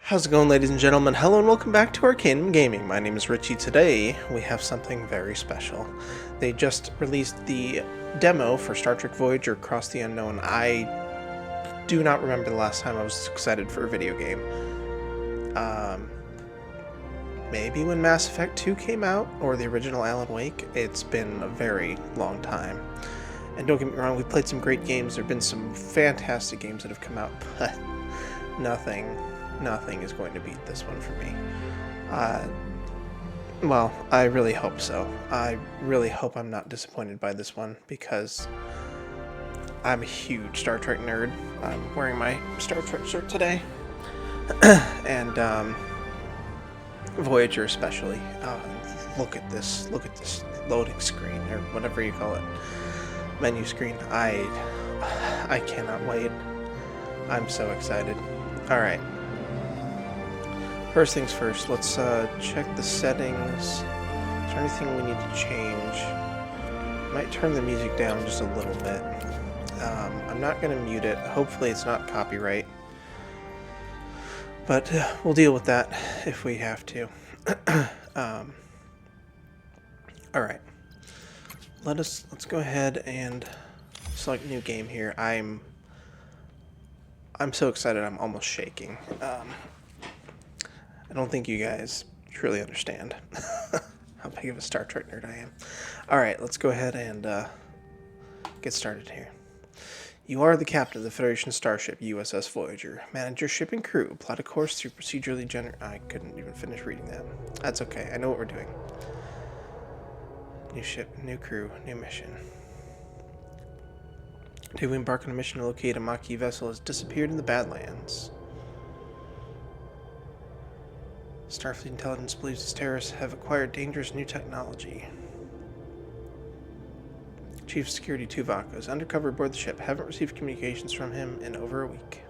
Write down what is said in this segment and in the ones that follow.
How's it going, ladies and gentlemen? Hello and welcome back to Arcane Gaming. My name is Richie. Today we have something very special. They just released the demo for Star Trek Voyager Across the Unknown. I do not remember the last time I was excited for a video game. Maybe when Mass Effect 2 came out, or the original Alan Wake. It's been a very long time. And don't get me wrong, we've played some great games. There have been some fantastic games that have come out, but nothing is going to beat this one for me. Well, I really hope so. I really hope I'm not disappointed by this one, because I'm a huge Star Trek nerd. I'm wearing my Star Trek shirt today. And Voyager especially. Look at this loading screen, or whatever you call it. Menu screen. I cannot wait. I'm so excited. Alright. First things first, let's check the settings. Is there anything we need to change? Might turn the music down just a little bit. I'm not going to mute it. Hopefully it's not copyright. But we'll deal with that if we have to. Alright. Let's go ahead and select new game here. I'm so excited I'm almost shaking. I don't think you guys truly understand how big of a Star Trek nerd I am. Alright, let's go ahead and get started here. You are the captain of the Federation starship USS Voyager. Manage your ship and crew. Plot a course through procedurally I couldn't even finish reading that. That's okay, I know what we're doing. New ship, new crew, new mission. To embark on a mission to locate a Maquis vessel has disappeared in the Badlands. Starfleet intelligence believes its terrorists have acquired dangerous new technology. Chief of Security Tuvok is undercover aboard the ship. Haven't received communications from him in over a week.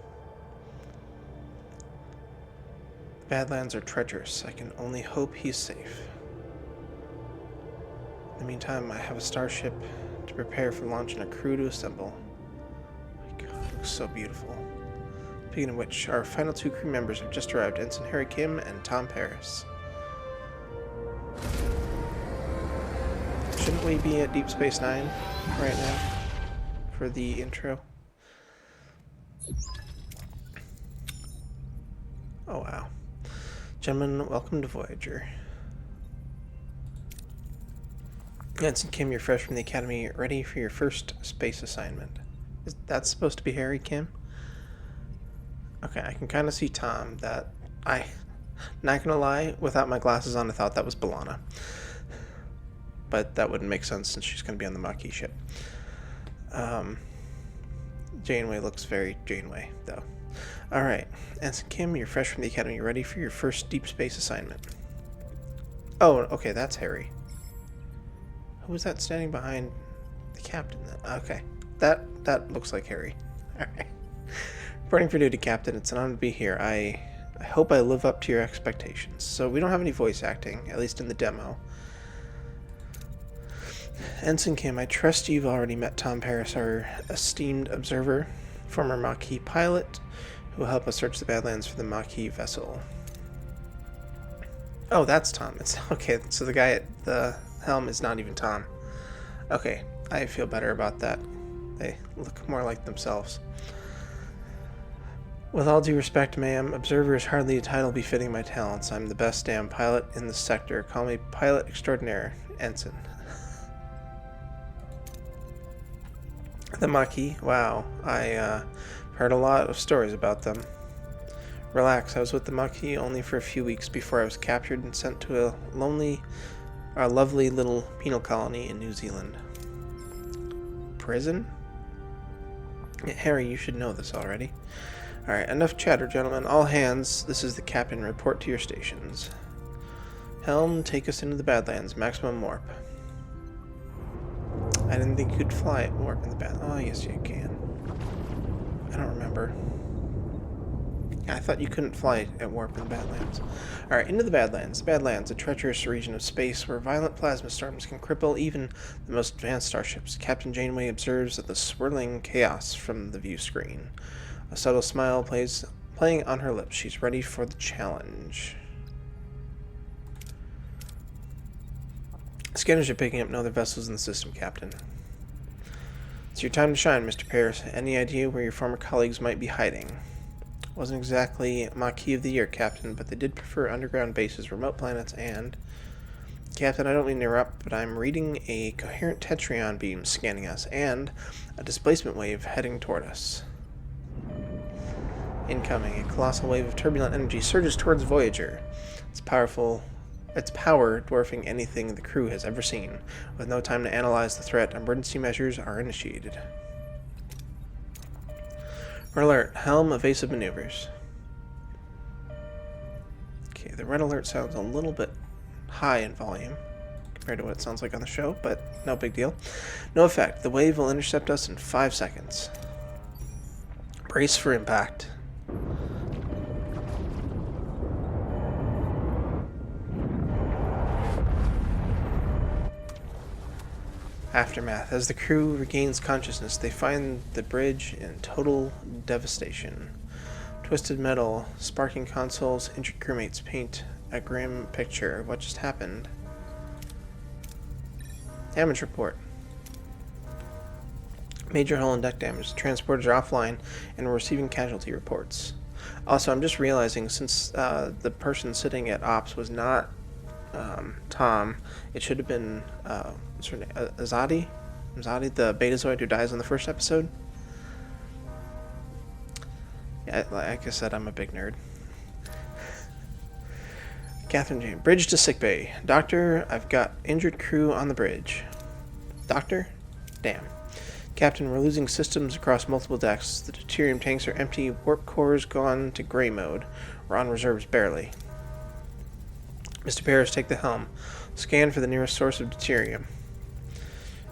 The Badlands are treacherous. I can only hope he's safe. In the meantime, I have a starship to prepare for launch and a crew to assemble. Oh my God, it looks so beautiful. Speaking of which, our final two crew members have just arrived, Ensign Harry Kim and Tom Paris. Shouldn't we be at Deep Space Nine right now for the intro? Oh wow. Gentlemen, welcome to Voyager. Ensign Kim, you're fresh from the Academy, ready for your first space assignment. Is that supposed to be Harry Kim? Okay, I can kind of see Tom. Not gonna lie, without my glasses on, I thought that was B'Elanna. But that wouldn't make sense since she's gonna be on the Maquis ship. Janeway looks very Janeway, though. Alright, Ensign Kim, you're fresh from the Academy. You're ready for your first deep space assignment. Oh, okay, that's Harry. Who was that standing behind the captain? Okay, that looks like Harry. Alright. Reporting for duty, Captain. It's an honor to be here. I hope I live up to your expectations. So we don't have any voice acting, at least in the demo. Ensign Kim, I trust you've already met Tom Paris, our esteemed observer, former Maquis pilot, who will help us search the Badlands for the Maquis vessel. Oh, that's Tom. It's okay. So the guy at the helm is not even Tom. Okay, I feel better about that. They look more like themselves. With all due respect, ma'am, observer is hardly a title befitting my talents. I'm the best damn pilot in the sector. Call me pilot extraordinaire, Ensign. The Maquis? Wow. I heard a lot of stories about them. Relax, I was with the Maquis only for a few weeks before I was captured and sent to a lovely little penal colony in New Zealand. Prison? Yeah, Harry, you should know this already. Alright, enough chatter, gentlemen. All hands, this is the captain. Report to your stations. Helm, take us into the Badlands. Maximum warp. I didn't think you could fly at warp in the Badlands. Oh, yes, you can. I don't remember. I thought you couldn't fly at warp in the Badlands. Alright, into the Badlands. The Badlands, a treacherous region of space where violent plasma storms can cripple even the most advanced starships. Captain Janeway observes the swirling chaos from the view screen. A subtle smile plays playing on her lips. She's ready for the challenge. Scanners are picking up no other vessels in the system, Captain. It's your time to shine, Mr. Paris. Any idea where your former colleagues might be hiding? Wasn't exactly Maquis of the Year, Captain, but they did prefer underground bases, remote planets, and... Captain, I don't mean to interrupt, but I'm reading a coherent tetryon beam scanning us, and a displacement wave heading toward us. Incoming, a colossal wave of turbulent energy surges towards Voyager. Its power dwarfing anything the crew has ever seen. With no time to analyze the threat, emergency measures are initiated. Red alert, helm evasive maneuvers. Okay, the red alert sounds a little bit high in volume compared to what it sounds like on the show, but no big deal. No effect. The wave will intercept us in 5 seconds. Brace for impact. Aftermath. As the crew regains consciousness, they find the bridge in total devastation. Twisted metal, sparking consoles, injured crewmates paint a grim picture of what just happened. Damage report. Major hull and deck damage. Transporters are offline and we're receiving casualty reports. Also, I'm just realizing since the person sitting at Ops was not Tom, it should have been what's her name? Azadi? Azadi, the Betazoid who dies in the first episode. Yeah, like I said, I'm a big nerd. Catherine Jane. Bridge to sickbay. Doctor, I've got injured crew on the bridge. Doctor? Damn. Captain, we're losing systems across multiple decks. The deuterium tanks are empty. Warp cores gone to gray mode. We're on reserves barely. Mr. Paris, take the helm. Scan for the nearest source of deuterium.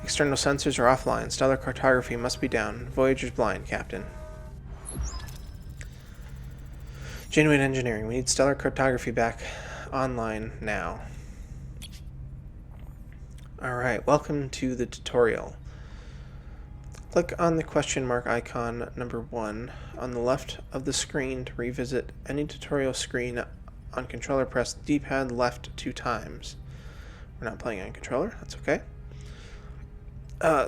External sensors are offline. Stellar cartography must be down. Voyager's blind, Captain. Genuine engineering. We need stellar cartography back online now. Alright, welcome to the tutorial. Click on the question mark icon number 1 on the left of the screen to revisit any tutorial screen. On controller, press D-pad left 2 times. We're not playing on controller, that's okay.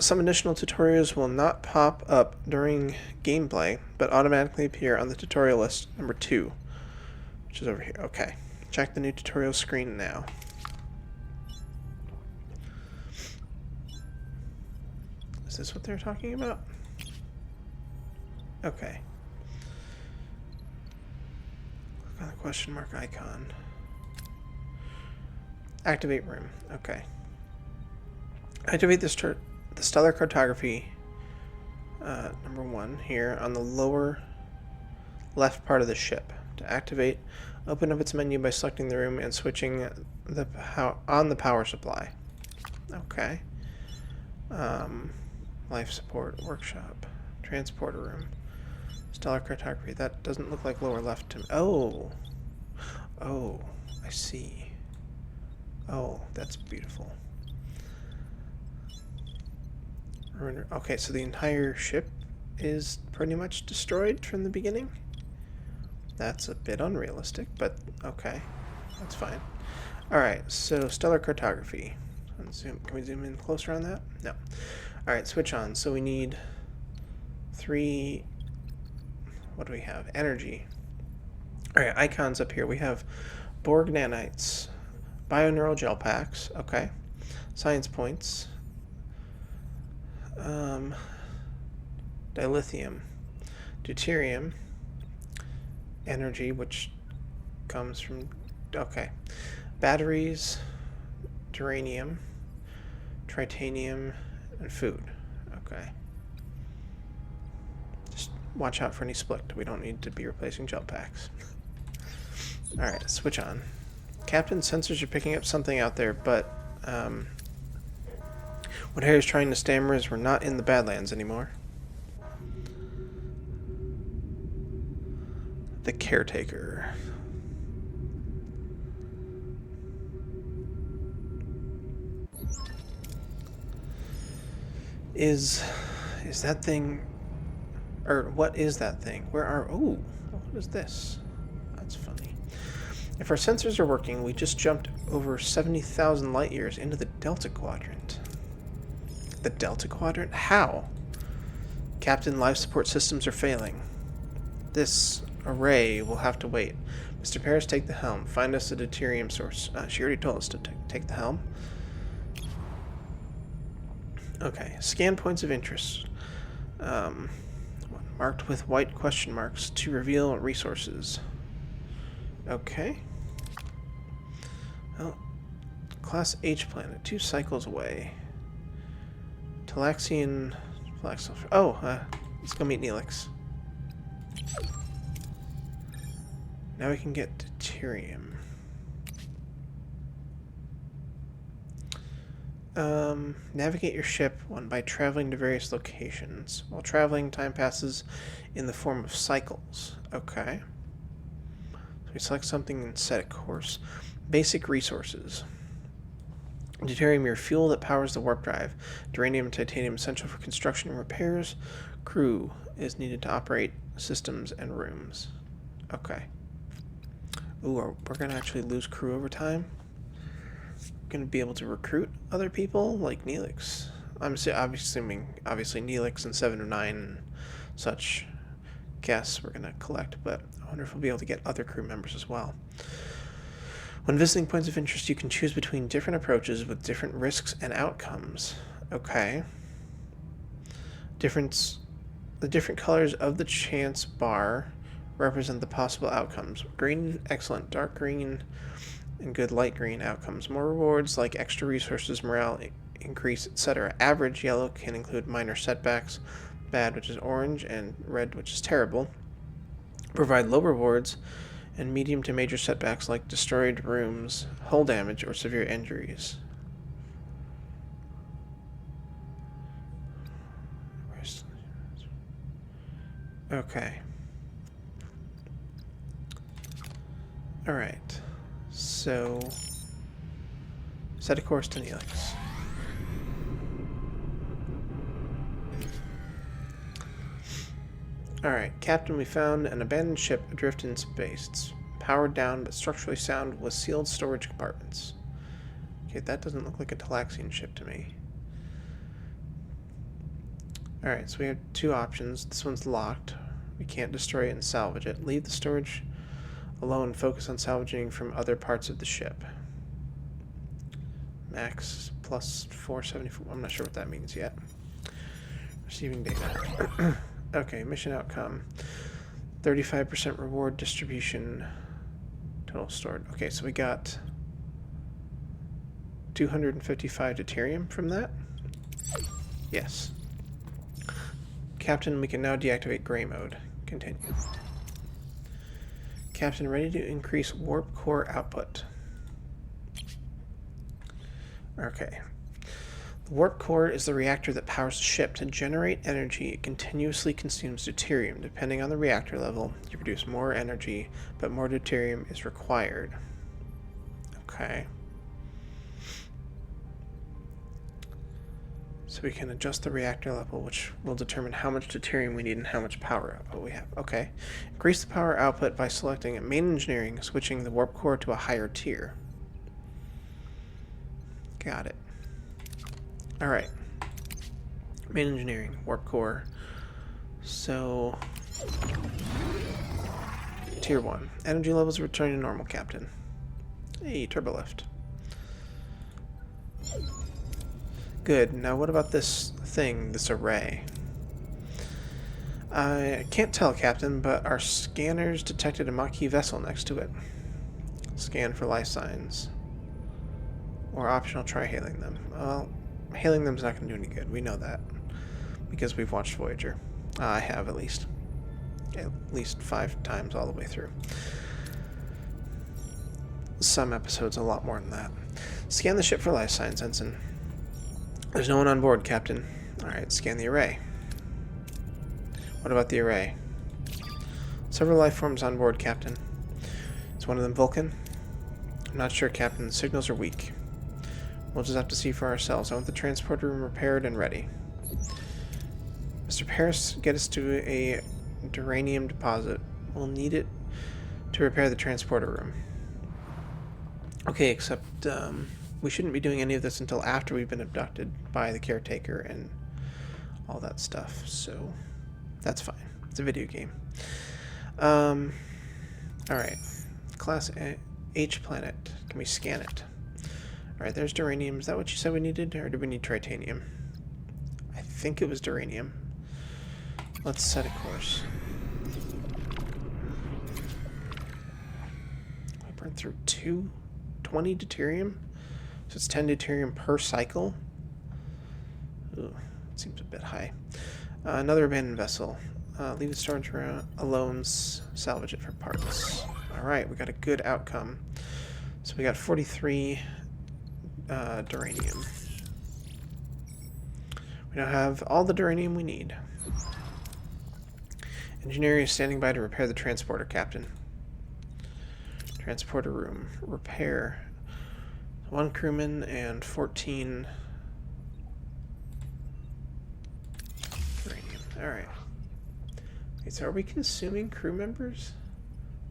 Some additional tutorials will not pop up during gameplay, but automatically appear on the tutorial list number 2, which is over here. Okay, check the new tutorial screen now. Is this what they're talking about? Okay. Click on the question mark icon. Activate room. Okay. Activate the stellar cartography number 1 here on the lower left part of the ship. To activate, open up its menu by selecting the room and switching on the power supply. Okay. Life support workshop, transporter room, stellar cartography. That doesn't look like lower left to me. Oh, I see. Oh, that's beautiful. Okay, so the entire ship is pretty much destroyed from the beginning. That's a bit unrealistic, but okay, that's fine. All right, so stellar cartography. Can we zoom in closer on that? No. All right, switch on. So we need 3. What do we have? Energy. All right, icons up here. We have Borg nanites, bioneural gel packs. Okay, science points. Dilithium, deuterium, energy, which comes from batteries, duranium, tritanium, and food. Okay. Just watch out for any split. We don't need to be replacing gel packs. Alright, switch on. Captain, sensors are picking up something out there, but what Harry's trying to stammer is we're not in the Badlands anymore. The caretaker. Is that thing, or what is that thing? Where are, oh What is this? That's funny. If our sensors are working, we just jumped over 70,000 light years into the Delta Quadrant. The Delta Quadrant? How? Captain, life support systems are failing. This array will have to wait. Mr. Paris, take the helm. Find us a deuterium source. She already told us to take the helm. Okay, scan points of interest. Marked with white question marks to reveal resources. Okay. Oh, Class H planet, 2 cycles away. Talaxian black sulfur. Oh, let's go meet Neelix. Now we can get deuterium. Navigate your ship by traveling to various locations. While traveling, time passes in the form of cycles. Okay. So we select something and set a course. Basic resources. Deuterium, your fuel that powers the warp drive. Duranium and titanium essential for construction and repairs. Crew is needed to operate systems and rooms. Okay. Ooh, we're going to actually lose crew over time. Going to be able to recruit other people like Neelix. I'm assuming obviously Neelix and 709 and such guests we're going to collect, but I wonder if we'll be able to get other crew members as well. When visiting points of interest, you can choose between different approaches with different risks and outcomes. Okay. The different colors of the chance bar represent the possible outcomes. Green, excellent. Dark green, and good light green outcomes. More rewards like extra resources, morale increase, etc. Average yellow can include minor setbacks. Bad, which is orange, and red, which is terrible. Provide low rewards and medium to major setbacks like destroyed rooms, hull damage, or severe injuries. Okay. Alright. So, set a course to Neelix. Alright, Captain, we found an abandoned ship adrift in space. It's powered down but structurally sound with sealed storage compartments. Okay, that doesn't look like a Talaxian ship to me. Alright, so we have two options. This one's locked. We can't destroy it and salvage it. Leave the storage alone. Focus on salvaging from other parts of the ship. Max plus 474. I'm not sure what that means yet. Receiving data. Okay, mission outcome. 35% reward distribution. Total stored. Okay, so we got 255 deuterium from that. Yes. Captain, we can now deactivate gray mode. Continue. Captain, ready to increase warp core output. Okay. The warp core is the reactor that powers the ship. To generate energy, it continuously consumes deuterium. Depending on the reactor level, you produce more energy, but more deuterium is required. Okay. So we can adjust the reactor level, which will determine how much deuterium we need and how much power output we have. Okay. Increase the power output by selecting main engineering, switching the warp core to a higher tier. Got it. Alright. Main engineering, warp core. So, tier 1. Energy levels returning to normal, Captain. Hey, turbo lift. Good. Now what about this thing, this array? I can't tell, Captain, but our scanners detected a Maquis vessel next to it. Scan for life signs. Or optional, try hailing them. Well, hailing them's not going to do any good. We know that. Because we've watched Voyager. I have, at least. At least 5 times all the way through. Some episodes a lot more than that. Scan the ship for life signs, Ensign. There's no one on board, Captain. Alright, scan the array. What about the array? Several life forms on board, Captain. Is one of them Vulcan? I'm not sure, Captain. The signals are weak. We'll just have to see for ourselves. I want the transport room repaired and ready. Mr. Paris, get us to a duranium deposit We'll need it to repair the transporter room. Okay, except we shouldn't be doing any of this until after we've been abducted by the caretaker and all that stuff, so that's fine. It's a video game. Alright. Class H planet. Can we scan it? Alright, there's duranium. Is that what you said we needed, or do we need titanium? I think it was duranium. Let's set a course. I burned through 20 deuterium? So it's 10 deuterium per cycle? Ooh, seems a bit high. Another abandoned vessel. Leave the storage room alone, salvage it for parts. Alright, we got a good outcome. So we got 43 duranium. We now have all the duranium we need. Engineering is standing by to repair the transporter, Captain. Transporter room. Repair. 1 crewman and 14 uranium. Alright. Okay, so are we consuming crew members?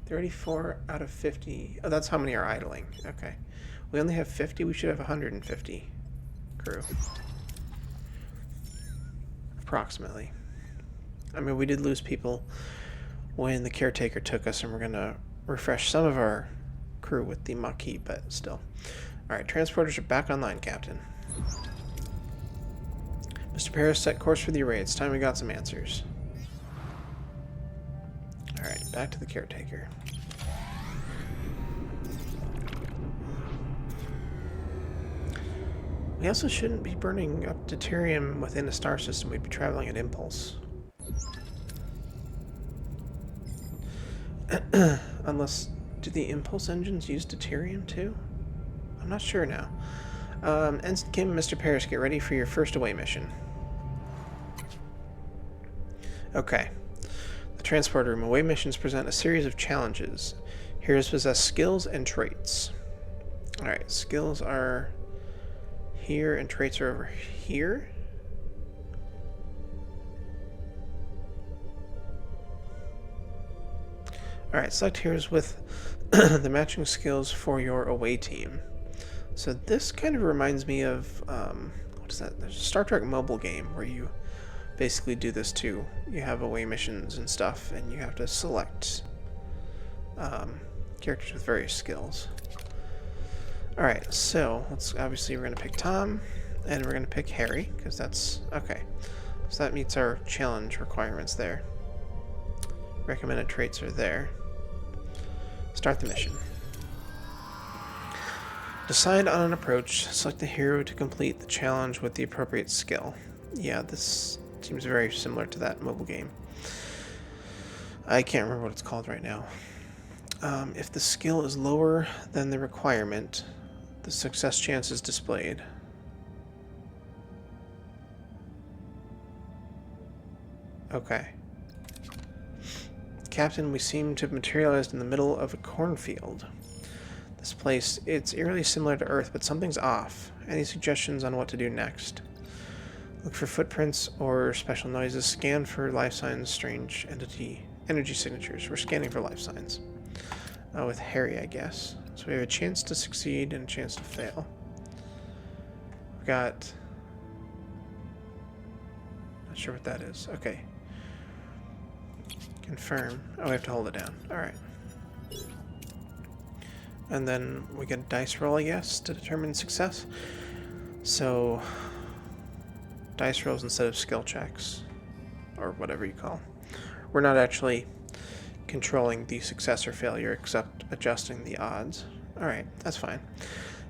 34 out of 50. Oh, that's how many are idling. Okay. We only have 50. We should have 150 crew. Approximately. I mean, we did lose people when the caretaker took us, and we're going to refresh some of our crew with the Maquis, but still. Alright, transporters are back online, Captain. Mr. Paris, set course for the array. It's time we got some answers. Alright, back to the caretaker. We also shouldn't be burning up deuterium within a star system. We'd be traveling at impulse. Unless, do the impulse engines use deuterium too? I'm not sure now. Ensign Kim and Mr. Paris, get ready for your first away mission. Okay. The transporter room. Away missions present a series of challenges. Heroes possess skills and traits. Alright, skills are here and traits are over here. Alright, select heroes with the matching skills for your away team. So this kind of reminds me of, what is that? There's a Star Trek mobile game where you basically do this too. You have away missions and stuff, and you have to select characters with various skills. Alright, so obviously we're going to pick Tom, and we're going to pick Harry, because that's, okay. So that meets our challenge requirements there. Recommended traits are there. Start the mission. Decide on an approach. Select the hero to complete the challenge with the appropriate skill. Yeah, this seems very similar to that mobile game. I can't remember what it's called right now. If the skill is lower than the requirement, the success chance is displayed. Okay. Captain, we seem to have materialized in the middle of a cornfield. This place, it's eerily similar to Earth, but something's off. Any suggestions on what to do next? Look for footprints or special noises. Scan for life signs, strange energy signatures. We're scanning for life signs. With Harry, I guess. So we have a chance to succeed and a chance to fail. We've got... Not sure what that is. Okay. Confirm. Oh, we have to hold it down. Alright. And then we get a dice roll, I guess, to determine success. So, dice rolls instead of skill checks. Or whatever you call. We're not actually controlling the success or failure, except adjusting the odds. Alright, that's fine.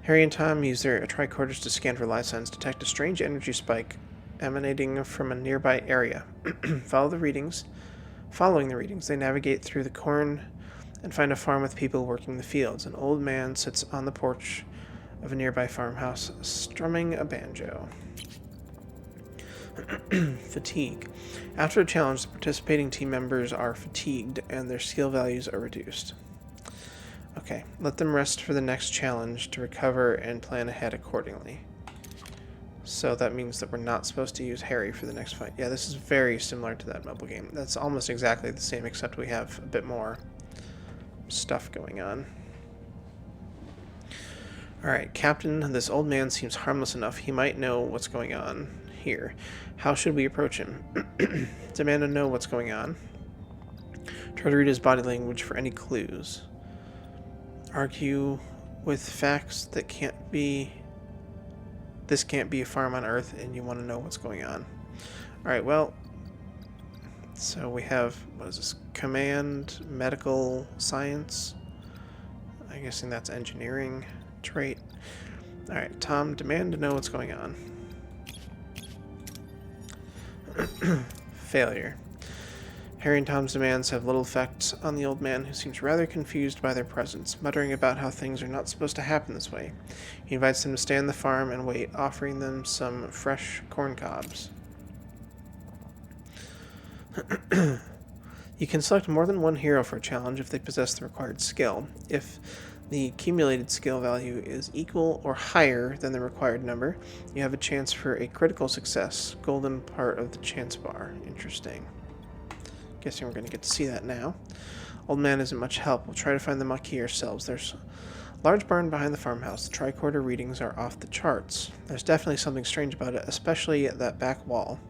Harry and Tom use their tricorders to scan for life signs, detect a strange energy spike emanating from a nearby area. Following the readings, they navigate through the corn and find a farm with people working the fields. An old man sits on the porch of a nearby farmhouse, strumming a banjo. Fatigue. After a challenge, the participating team members are fatigued and their skill values are reduced. Okay, let them rest for the next challenge to recover and plan ahead accordingly. So that means that we're not supposed to use Harry for the next fight. Yeah, this is very similar to that mobile game. That's almost exactly the same, except we have a bit more stuff going on. Alright, Captain, this old man seems harmless enough. He might know what's going on here. How should we approach him? Demand to know what's going on. Try to read his body language for any clues. Argue with facts that can't be... This can't be a farm on Earth, and you want to know what's going on. Alright, well... So we have, what is this? Command, medical, science. I'm guessing that's engineering trait. Alright, Tom, demand to know what's going on. Failure. Harry and Tom's demands have little effect on the old man, who seems rather confused by their presence, muttering about how things are not supposed to happen this way. He invites them to stay on the farm and wait, offering them some fresh corn cobs. You can select more than one hero for a challenge if they possess the required skill. If the accumulated skill value is equal or higher than the required number, you have a chance for a critical success, golden part of the chance bar. Interesting. Guessing we're going to get to see that now. Old man isn't much help. We'll try to find the Maquis ourselves. There's a large barn behind the farmhouse. The tricorder readings are off the charts. There's definitely something strange about it, especially at that back wall.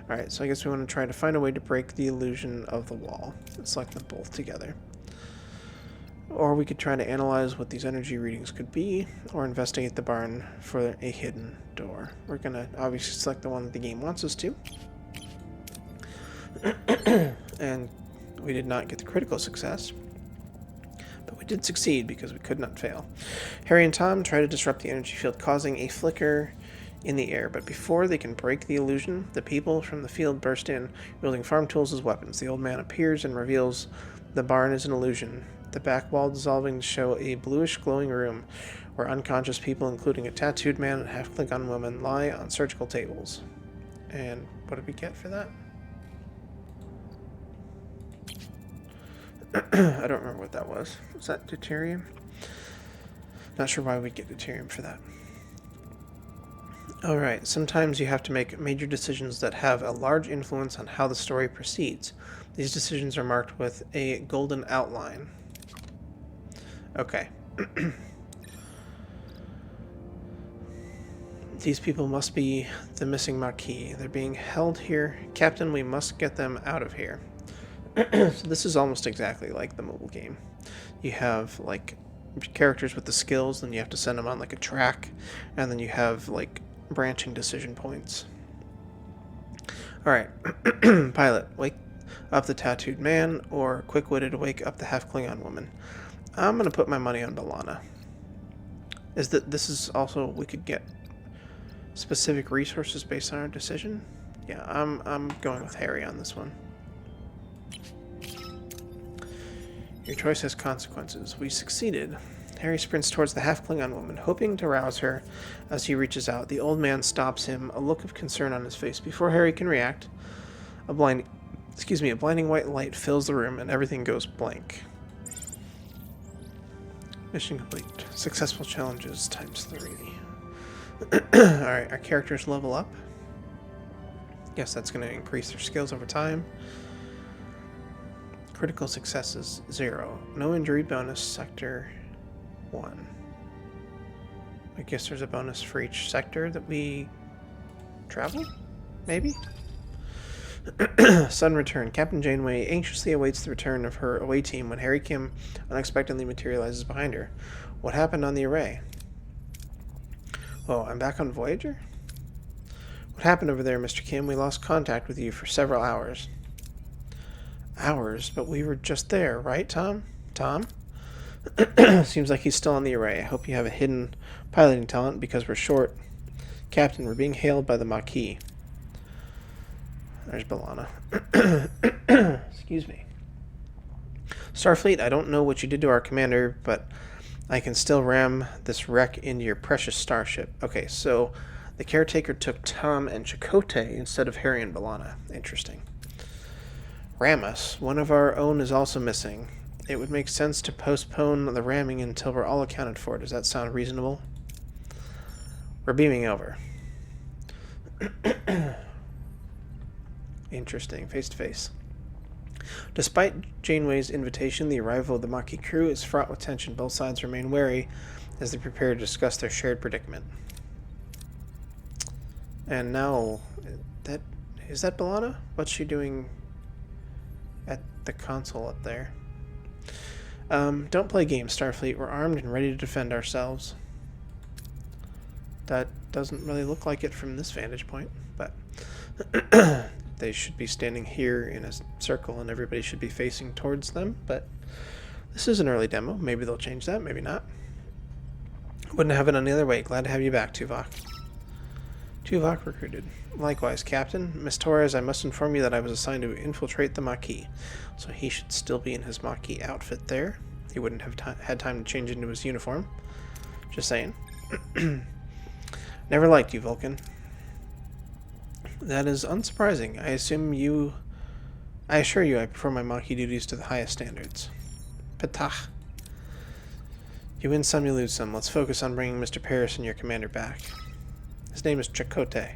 Alright, so I guess we want to try to find a way to break the illusion of the wall. Let's select them both together. Or we could try to analyze what these energy readings could be, or investigate the barn for a hidden door. We're going to obviously select the one that the game wants us to. And we did not get the critical success, but we did succeed because we could not fail. Harry and Tom try to disrupt the energy field, causing a flicker in the air, but before they can break the illusion, the people from the field burst in, wielding farm tools as weapons. The old man appears and reveals the barn is an illusion, the back wall dissolving to show a bluish glowing room where unconscious people, including a tattooed man and a half-Klingon woman, lie on surgical tables. And what did we get for that? I don't remember what that was. Was that deuterium? Not sure why we'd get deuterium for that. Alright, sometimes you have to make major decisions that have a large influence on how the story proceeds. These decisions are marked with a golden outline. Okay. These people must be the missing Maquis. They're being held here. Captain, we must get them out of here. So this is almost exactly like the mobile game. You have, like, characters with the skills, then you have to send them on, like, a track, and then you have, like, branching decision points. Alright. Pilot, wake up the tattooed man, or quick-witted, wake up the half-Klingon woman. I'm going to put my money on B'Elanna. This is also, we could get specific resources based on our decision? Yeah, I'm going with Harry on this one. Your choice has consequences. We succeeded. Harry sprints towards the half-Klingon woman, hoping to rouse her as he reaches out. The old man stops him, a look of concern on his face. Before Harry can react, a blinding white light fills the room and everything goes blank. Mission complete. Successful challenges ×3. Alright, our characters level up. Guess that's going to increase their skills over time. Critical successes 0. No injury bonus, sector 1. I guess there's a bonus for each sector that we travel? Maybe? Sudden return. Captain Janeway anxiously awaits the return of her away team when Harry Kim unexpectedly materializes behind her. What happened on the array? Oh, I'm back on Voyager? What happened over there, Mr. Kim? We lost contact with you for several hours. Hours? But we were just there, right, Tom? Tom? Seems like he's still on the array. I hope you have a hidden piloting talent because we're short. Captain, we're being hailed by the Maquis. There's B'Elanna. Excuse me. Starfleet, I don't know what you did to our commander, but I can still ram this wreck into your precious starship. Okay, so the caretaker took Tom and Chakotay instead of Harry and B'Elanna. Interesting. Ram us. One of our own is also missing. It would make sense to postpone the ramming until we're all accounted for. Does that sound reasonable? We're beaming over. Interesting. Face to face. Despite Janeway's invitation, the arrival of the Maquis crew is fraught with tension. Both sides remain wary as they prepare to discuss their shared predicament. And now, is that B'Elanna? What's she doing at the console up there? Don't play games, Starfleet. We're armed and ready to defend ourselves. That doesn't really look like it from this vantage point, but they should be standing here in a circle and everybody should be facing towards them, but this is an early demo. Maybe they'll change that, maybe not. Wouldn't have it any other way. Glad to have you back, Tuvok. Tuvok recruited. Likewise, Captain. Miss Torres, I must inform you that I was assigned to infiltrate the Maquis, so he should still be in his Maquis outfit there. He wouldn't have had time to change into his uniform. Just saying. Never liked you, Vulcan. That is unsurprising. I assure you I perform my Maquis duties to the highest standards. Petach. You win some, you lose some. Let's focus on bringing Mr. Paris and your commander back. His name is Chakotay.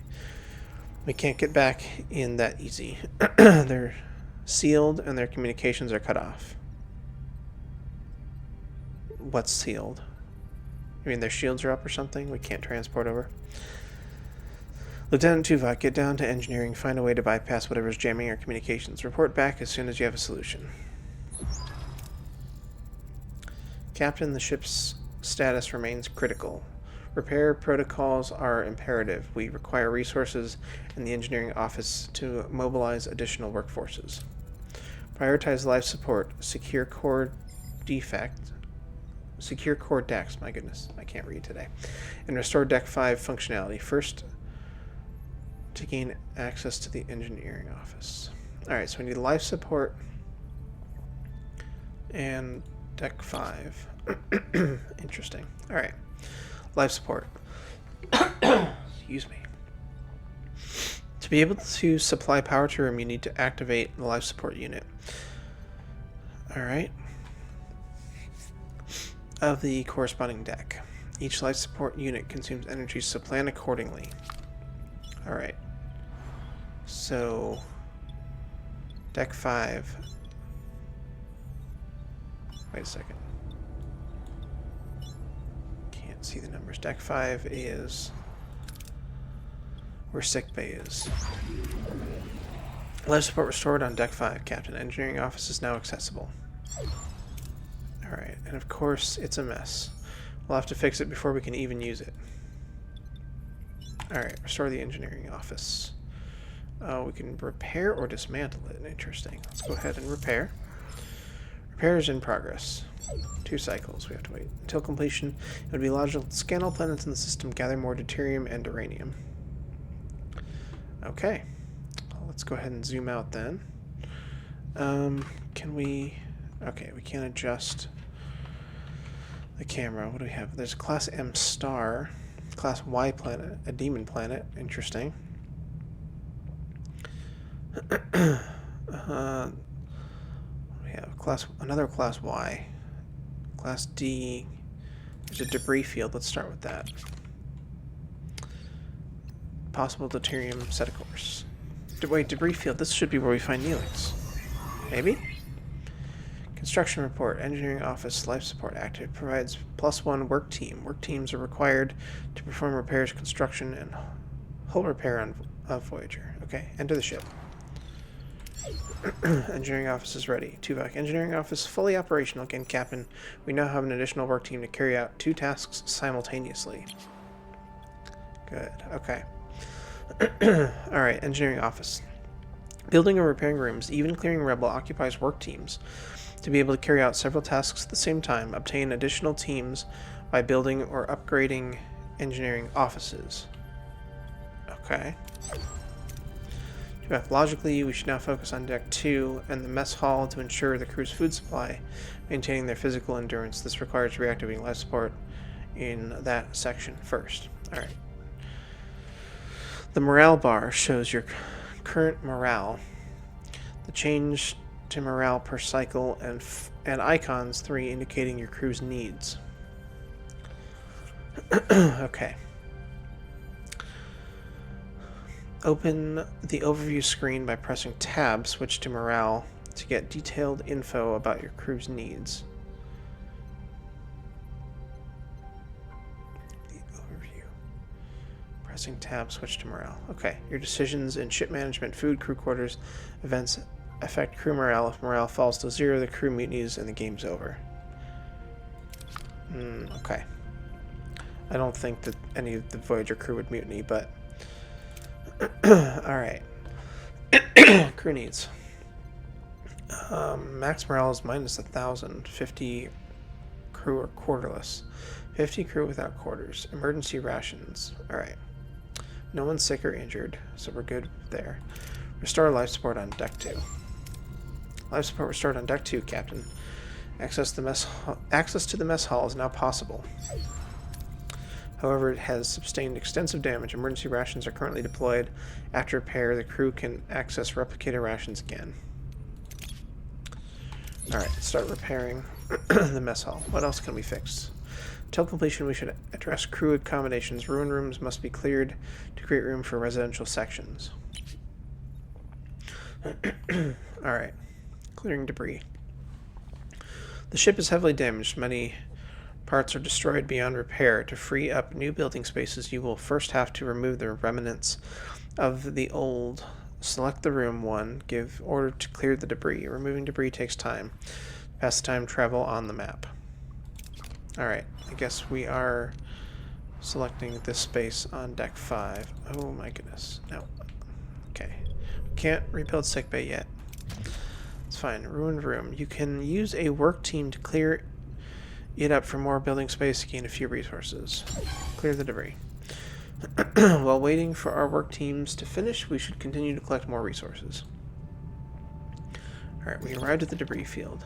We can't get back in that easy. They're sealed and their communications are cut off. What's sealed? I mean, their shields are up or something? We can't transport over? Lieutenant Tuvok, get down to engineering. Find a way to bypass whatever's jamming our communications. Report back as soon as you have a solution. Captain, the ship's status remains critical. Repair protocols are imperative. We require resources in the engineering office to mobilize additional workforces. Prioritize life support. Secure core decks. My goodness, I can't read today. And restore Deck 5 functionality. First, to gain access to the engineering office. Alright, so we need life support and Deck 5. Interesting. Alright. Life support. Excuse me. To be able to supply power to a room, you need to activate the life support unit. Alright. Of the corresponding deck. Each life support unit consumes energy, so plan accordingly. Alright. So, Deck 5. Wait a second. Can't see the numbers. Deck 5 is where sick bay is. Life support restored on Deck 5, Captain. Engineering office is now accessible. Alright, and of course it's a mess. We'll have to fix it before we can even use it. Alright, restore the engineering office. We can repair or dismantle it. Interesting. Let's go ahead and repair. Repair is in progress. 2 cycles. We have to wait until completion. It would be logical to scan all planets in the system, gather more deuterium and uranium. Okay. Well, let's go ahead and zoom out then. Can we... Okay, we can't adjust the camera. What do we have? There's a Class M star. Class Y planet. A demon planet. Interesting. We have another Class Y. Class D. There's a debris field. Let's start with that. Possible deuterium set a course. Wait, debris field. This should be where we find Neelix. Maybe? Construction report. Engineering office. Life support active. Provides +1 work team. Work teams are required to perform repairs, construction, and hull repair on Voyager. Okay, enter the ship. Engineering office is ready. Tuvok. Engineering office fully operational again, Captain. We now have an additional work team to carry out 2 tasks simultaneously. Good. Okay. Alright, engineering office. Building or repairing rooms, even clearing Rebel, occupies work teams. To be able to carry out several tasks at the same time, obtain additional teams by building or upgrading engineering offices. Okay. Logically, we should now focus on Deck 2 and the mess hall to ensure the crew's food supply, maintaining their physical endurance. This requires reactivating life support in that section first. Alright. The morale bar shows your current morale. The change to morale per cycle and icons 3 indicating your crew's needs. Okay. Open the overview screen by pressing Tab, switch to Morale to get detailed info about your crew's needs. The overview. Pressing Tab, switch to Morale. Okay, your decisions in ship management, food, crew quarters, events affect crew morale. If morale falls to 0, the crew mutinies and the game's over. Okay. I don't think that any of the Voyager crew would mutiny, but... Alright. Crew needs. Max morale is minus 1,000. 50 crew are quarterless. 50 crew without quarters. Emergency rations. Alright. No one's sick or injured, so we're good there. Restore life support on deck 2. Life support restored on deck 2, Captain. Access to the mess hall is now possible. However, it has sustained extensive damage. Emergency rations are currently deployed. After repair, the crew can access replicator rations again. Alright, start repairing the mess hall. What else can we fix? Until completion, we should address crew accommodations. Ruin rooms must be cleared to create room for residential sections. Alright. Clearing debris. The ship is heavily damaged. Many parts are destroyed beyond repair. To free up new building spaces, you will first have to remove the remnants of the old. Select the room 1. Give order to clear the debris. Removing debris takes time. Pass the time travel on the map. Alright, I guess we are selecting this space on deck 5. Oh my goodness. No. Okay. Can't rebuild sickbay yet. It's fine. Ruined room. You can use a work team to clear it up for more building space to gain a few resources. Clear the debris. While waiting for our work teams to finish, we should continue to collect more resources. Alright, we arrived at the debris field.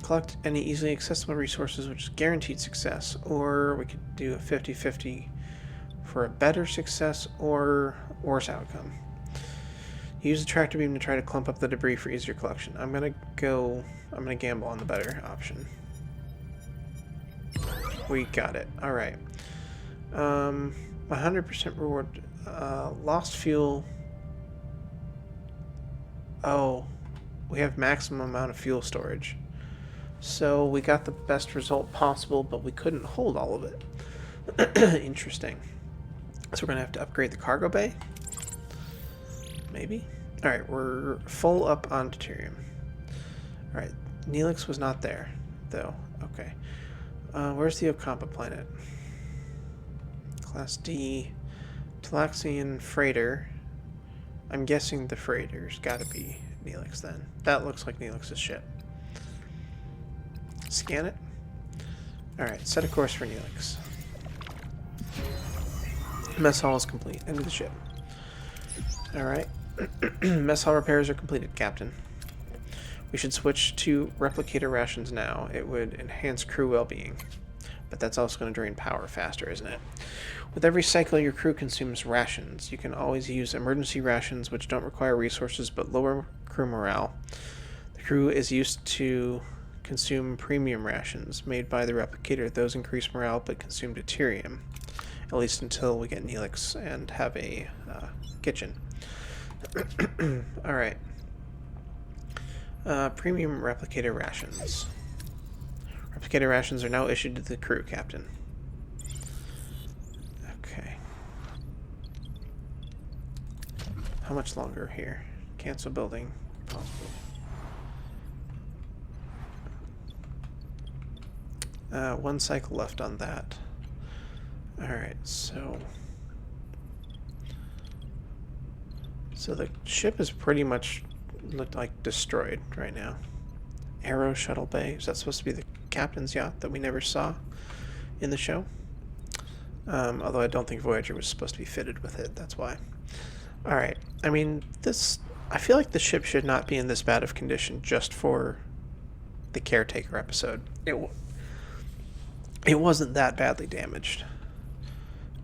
Collect any easily accessible resources, which is guaranteed success, or we could do a 50-50 for a better success or worse outcome. Use the tractor beam to try to clump up the debris for easier collection. I'm gonna gamble on the better option. We got it. Alright. 100% reward. Lost fuel. Oh. We have maximum amount of fuel storage. So we got the best result possible, but we couldn't hold all of it. Interesting. So we're gonna have to upgrade the cargo bay? Maybe? Alright, we're full up on deuterium. Alright, Neelix was not there, though. Okay. Where's the Ocampa planet? Class D. Talaxian freighter. I'm guessing the freighter's gotta be Neelix then. That looks like Neelix's ship. Scan it. Alright, set a course for Neelix. Mess hall is complete. End of the ship. Alright. Mess hall repairs are completed, Captain. We should switch to replicator rations now. It would enhance crew well-being. But that's also going to drain power faster, isn't it? With every cycle, your crew consumes rations. You can always use emergency rations, which don't require resources but lower crew morale. The crew is used to consume premium rations made by the replicator. Those increase morale but consume deuterium. At least until we get Neelix and have a kitchen. Alright. Premium replicator rations. Replicator rations are now issued to the crew, Captain. Okay. How much longer here? Cancel building. Possible. 1 cycle left on that. Alright, so the ship is pretty much looked like destroyed right now. Arrow Shuttle Bay. Is that supposed to be the captain's yacht that we never saw in the show? Although I don't think Voyager was supposed to be fitted with it. That's why. Alright. I mean, I feel like the ship should not be in this bad of condition just for the caretaker episode. It wasn't that badly damaged.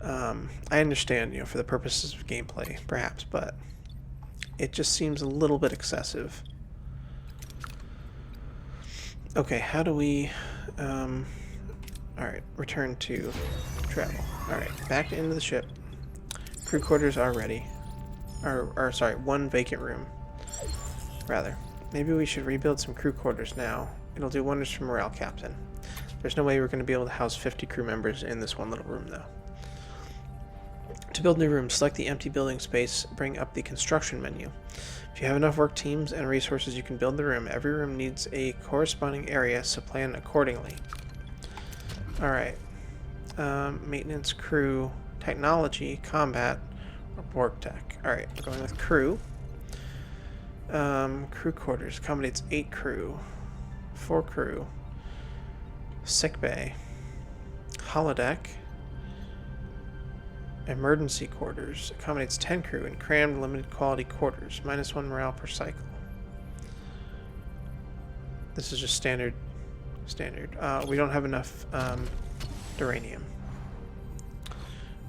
I understand, for the purposes of gameplay, perhaps, but it just seems a little bit excessive. Okay, how do we... Alright, return to travel. Alright, back into the ship. Crew quarters are ready. Or sorry, one vacant room. Rather. Maybe we should rebuild some crew quarters now. It'll do wonders for morale, Captain. There's no way we're going to be able to house 50 crew members in this one little room, though. To build new rooms, select the empty building space, bring up the construction menu. If you have enough work teams and resources, you can build the room. Every room needs a corresponding area, so plan accordingly. Alright. Maintenance, crew, technology, combat, or Borg tech. Alright, we're going with crew. Crew quarters accommodates 8 crew, 4 crew, sick bay, holodeck, emergency quarters accommodates 10 crew and crammed limited quality quarters, -1 morale per cycle. This is just standard. We don't have enough duranium.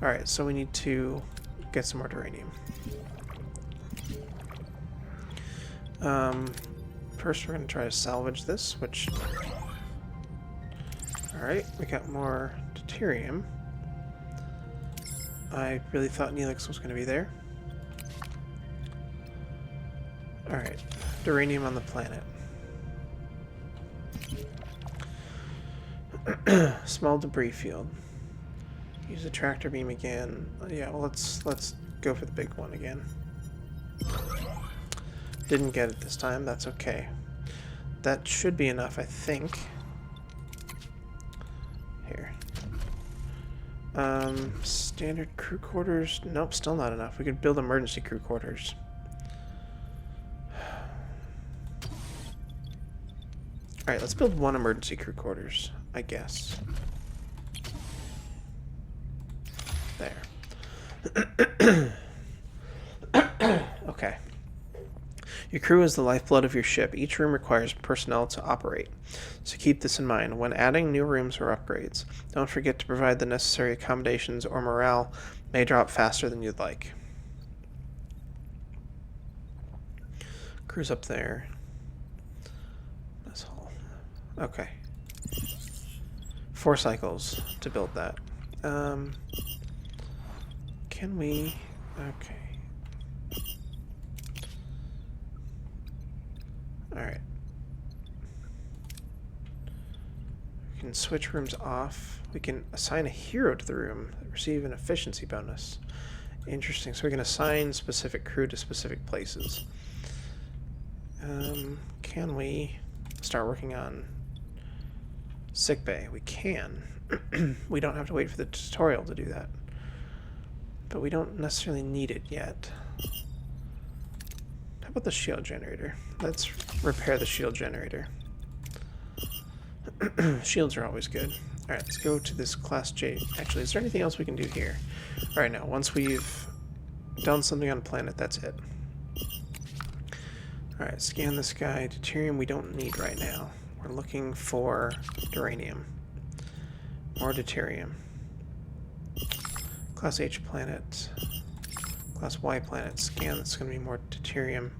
Alright, so we need to get some more duranium. First we're going to try to salvage this, which... Alright, we got more deuterium. I really thought Neelix was going to be there. Alright, duranium on the planet. Small debris field. Use the tractor beam again. Yeah, well, let's go for the big one again. Didn't get it this time. That's okay. That should be enough, I think. Here. Standard crew quarters. Nope, still not enough. We could build emergency crew quarters. Alright, let's build one emergency crew quarters, I guess. There. Okay. Your crew is the lifeblood of your ship. Each room requires personnel to operate. So keep this in mind. When adding new rooms or upgrades, don't forget to provide the necessary accommodations or morale may drop faster than you'd like. Crew's up there. This hall. Okay. 4 cycles to build that. Can we... Okay. Alright. We can switch rooms off. We can assign a hero to the room, receive an efficiency bonus. Interesting. So we can assign specific crew to specific places. Can we start working on sickbay? We can. We don't have to wait for the tutorial to do that. But we don't necessarily need it yet. How about the shield generator? Let's repair the shield generator. Shields are always good. Alright, let's go to this Class J. Actually, is there anything else we can do here? Alright, now, once we've done something on a planet, that's it. Alright, scan this guy. Deuterium we don't need right now. We're looking for duranium. More deuterium. Class H planet. Class Y planet. Scan, that's going to be more deuterium.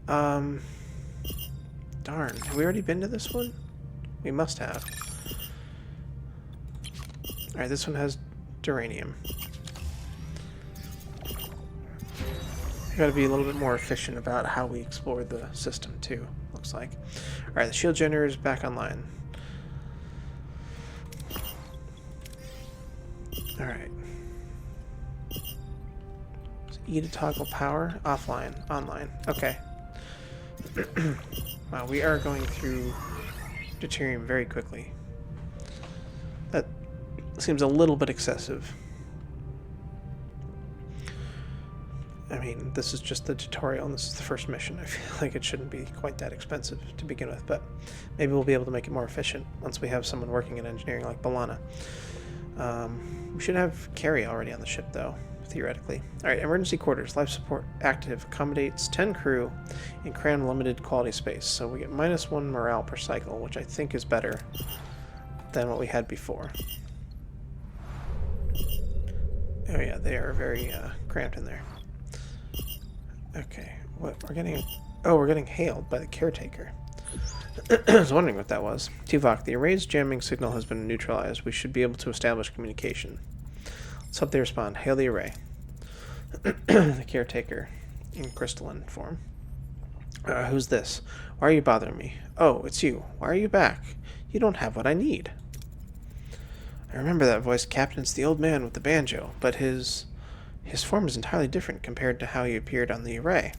Darn. Have we already been to this one? We must have. Alright, this one has duranium. We gotta be a little bit more efficient about how we explore the system, too, looks like. Alright, the shield generator is back online. Alright. So E to toggle power, offline, online. Okay. Wow, we are going through deuterium very quickly. That seems a little bit excessive. I mean, this is just the tutorial and this is the first mission. I feel like it shouldn't be quite that expensive to begin with, but maybe we'll be able to make it more efficient once we have someone working in engineering like B'Elanna. We should have Carrie already on the ship, though, theoretically. Alright, emergency quarters. Life support active. Accommodates 10 crew in crammed limited quality space. So we get -1 morale per cycle, which I think is better than what we had before. Oh yeah, they are very cramped in there. Okay, what we're getting... Oh, we're getting hailed by the caretaker. I was wondering what that was. Tuvok, the array's jamming signal has been neutralized. We should be able to establish communication. Let's hope they respond. Hail the array. The caretaker in crystalline form. Who's this? Why are you bothering me? Oh, it's you. Why are you back? You don't have what I need. I remember that voice, Captain. It's the old man with the banjo, but his form is entirely different compared to how he appeared on the array.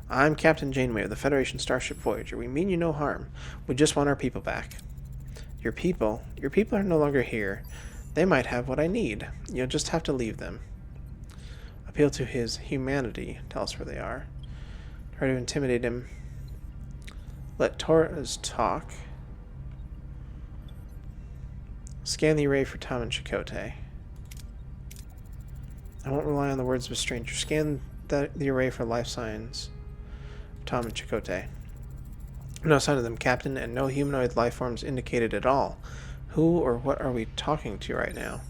I'm Captain Janeway of the Federation starship Voyager. We mean you no harm. We just want our people back. Your people are no longer here. They might have what I need. You'll just have to leave them. Appeal to his humanity. Tell us where they are. Try to intimidate him. Let Torres talk. Scan the array for Tom and Chakotay. I won't rely on the words of a stranger. Scan the array for life signs. Tom and Chakotay. No sign of them, Captain, and no humanoid life forms indicated at all. Who or what are we talking to right now?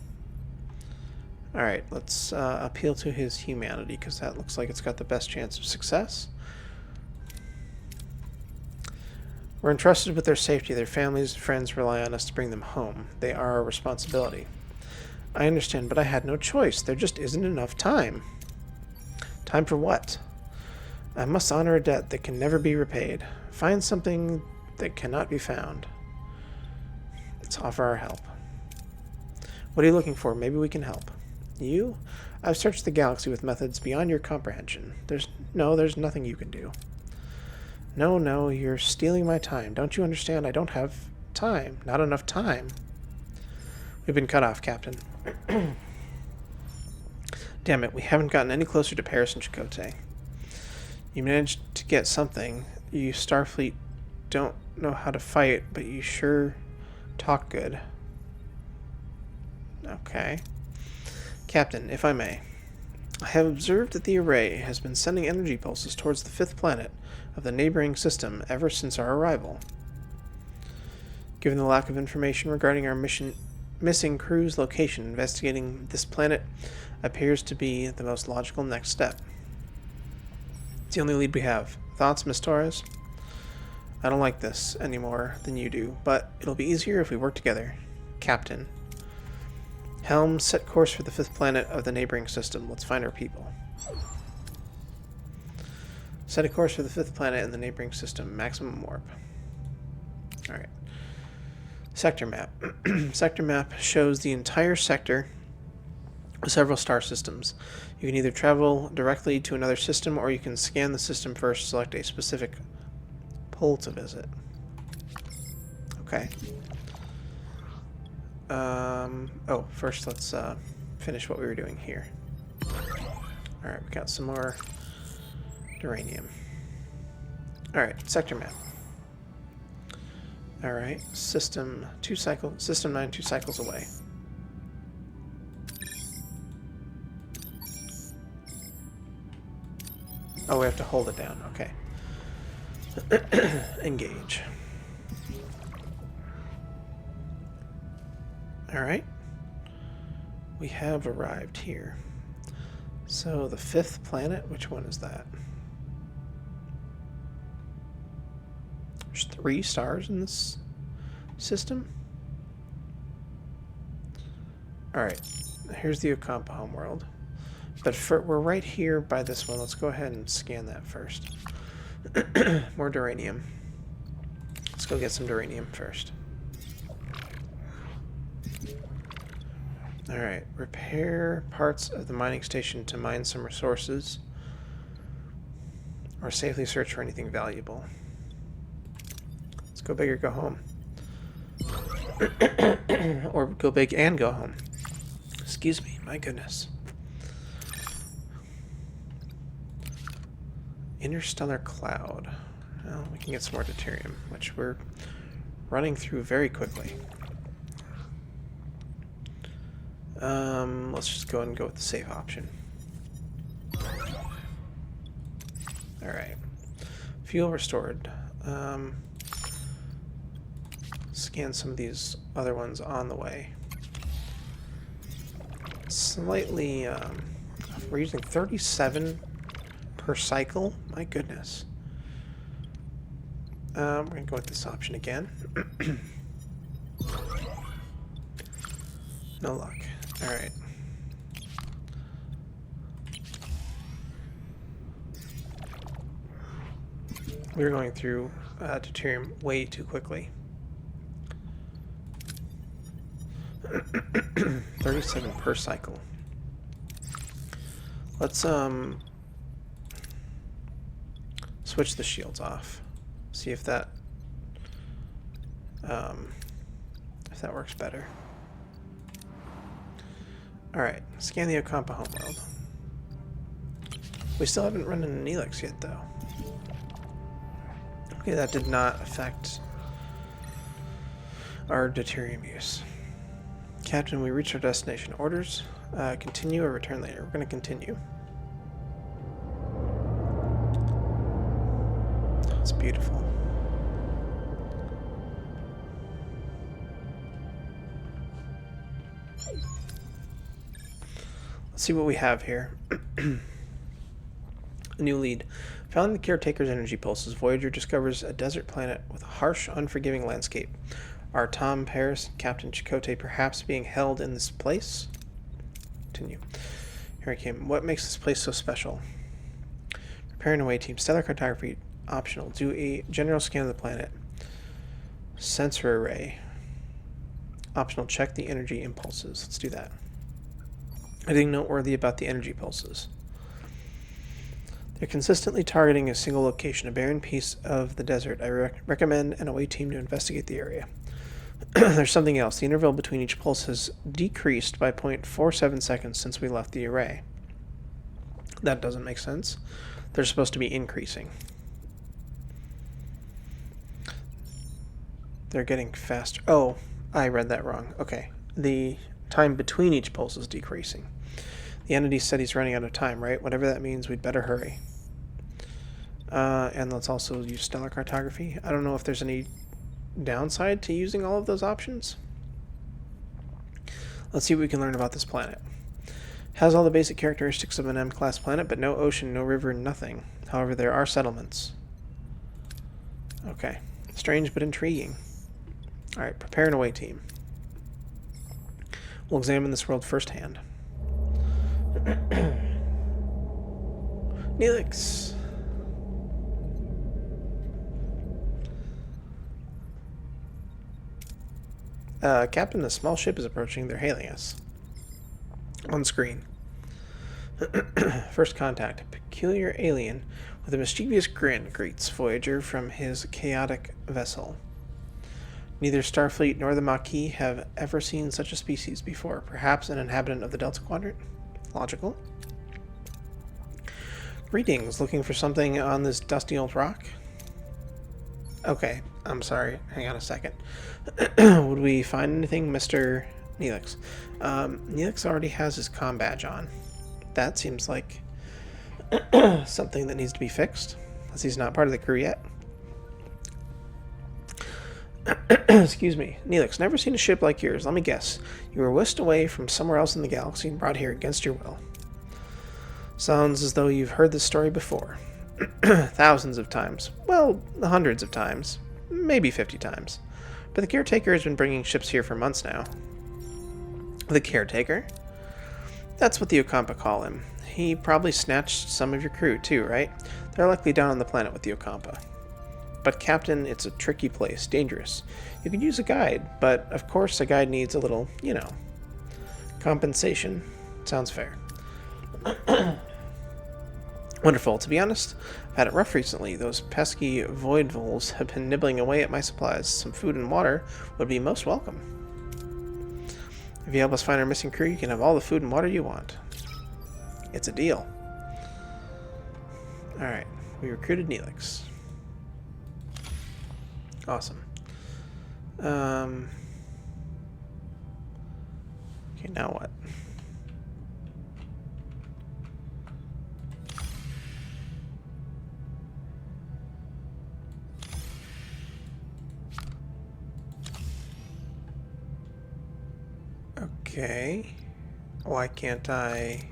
Alright, let's appeal to his humanity, because that looks like it's got the best chance of success. We're entrusted with their safety. Their families and friends rely on us to bring them home. They are our responsibility. I understand, but I had no choice. There just isn't enough time. Time for what? I must honor a debt that can never be repaid. Find something that cannot be found. Let's offer our help. What are you looking for? Maybe we can help. You? I've searched the galaxy with methods beyond your comprehension. There's nothing you can do. No, you're stealing my time. Don't you understand? I don't have time. Not enough time. We've been cut off, Captain. Damn it, we haven't gotten any closer to Paris and Chakotay. You managed to get something. You Starfleet don't know how to fight, but you sure talk good. Okay. Captain, if I may. I have observed that the array has been sending energy pulses towards the fifth planet of the neighboring system ever since our arrival. Given the lack of information regarding our missing crew's location, investigating this planet appears to be the most logical next step. It's the only lead we have. Thoughts, Miss Torres? I don't like this any more than you do, but it'll be easier if we work together. Captain. Helm, set course for the fifth planet of the neighboring system. Let's find our people. Set a course for the fifth planet in the neighboring system. Maximum warp. Alright. Sector map. Sector map shows the entire sector with several star systems. You can either travel directly to another system, or you can scan the system first, select a specific pole to visit. Okay. First let's finish what we were doing here. Alright, we got some more uranium. Alright, sector map. Alright, system 9 2 cycles away. Oh, we have to hold it down, okay. Engage. Alright. We have arrived here. So the fifth planet, which one is that? There's 3 stars in this system? Alright, here's the Ocampa homeworld. But we're right here by this one. Let's go ahead and scan that first. More duranium. Let's go get some duranium first. Alright, repair parts of the mining station to mine some resources. Or safely search for anything valuable. Let's go big or go home. Or go big and go home. Excuse me, my goodness. Interstellar cloud. Well, we can get some more deuterium, which we're running through very quickly. Let's just go ahead and go with the safe option. Alright. Fuel restored. Scan some of these other ones on the way. Slightly, we're using 37 per cycle? My goodness. We're going to go with this option again. No luck. Alright. We're going through deuterium way too quickly. 37 per cycle. Let's switch the shields off. See if that works better. All right, scan the Ocampa homeworld. We still haven't run into Neelix yet, though. Okay, that did not affect our deuterium use. Captain, we reached our destination. Orders, continue or return later. We're going to continue. It's beautiful. Let's see what we have here. A new lead. Following the caretaker's energy pulses, Voyager discovers a desert planet with a harsh, unforgiving landscape. Are Tom Paris and Captain Chakotay perhaps being held in this place? Continue. Here I came. What makes this place so special? Preparing away team. Stellar cartography optional. Do a general scan of the planet. Sensor array. Optional. Check the energy impulses. Let's do that. Anything noteworthy about the energy pulses? They're consistently targeting a single location, a barren piece of the desert. I recommend an away team to investigate the area. There's something else. The interval between each pulse has decreased by 0.47 seconds since we left the array. That doesn't make sense. They're supposed to be increasing. They're getting faster. Oh, I read that wrong. Okay. The time between each pulse is decreasing. The entity said he's running out of time, right? Whatever that means, we'd better hurry. And let's also use stellar cartography. I don't know if there's any downside to using all of those options. Let's see what we can learn about this planet. Has all the basic characteristics of an M-class planet, but no ocean, no river, nothing. However, there are settlements. Okay. Strange but intriguing. Alright, prepare an away team. We'll examine this world firsthand. Neelix. Captain, a small ship is approaching. They're hailing us. On screen. First contact. A peculiar alien with a mischievous grin greets Voyager from his chaotic vessel. Neither Starfleet nor the Maquis have ever seen such a species before. Perhaps an inhabitant of the Delta Quadrant? Logical. Greetings. Looking for something on this dusty old rock? Okay, I'm sorry. Hang on a second. Would we find anything, Mr. Neelix? Neelix already has his comm badge on. That seems like something that needs to be fixed, as he's not part of the crew yet. Excuse me. Neelix, never seen a ship like yours. Let me guess. You were whisked away from somewhere else in the galaxy and brought here against your will. Sounds as though you've heard this story before. Thousands of times. Well, hundreds of times. Maybe 50 times. But the caretaker has been bringing ships here for months now. The caretaker? That's what the Ocampa call him. He probably snatched some of your crew, too, right? They're likely down on the planet with the Ocampa. But, Captain, it's a tricky place. Dangerous. You could use a guide, but, of course, a guide needs a little, compensation. Sounds fair. Wonderful. To be honest, I've had it rough recently. Those pesky void voles have been nibbling away at my supplies. Some food and water would be most welcome. If you help us find our missing crew, you can have all the food and water you want. It's a deal. Alright. We recruited Neelix. Awesome. Okay, now what? Okay. Why can't I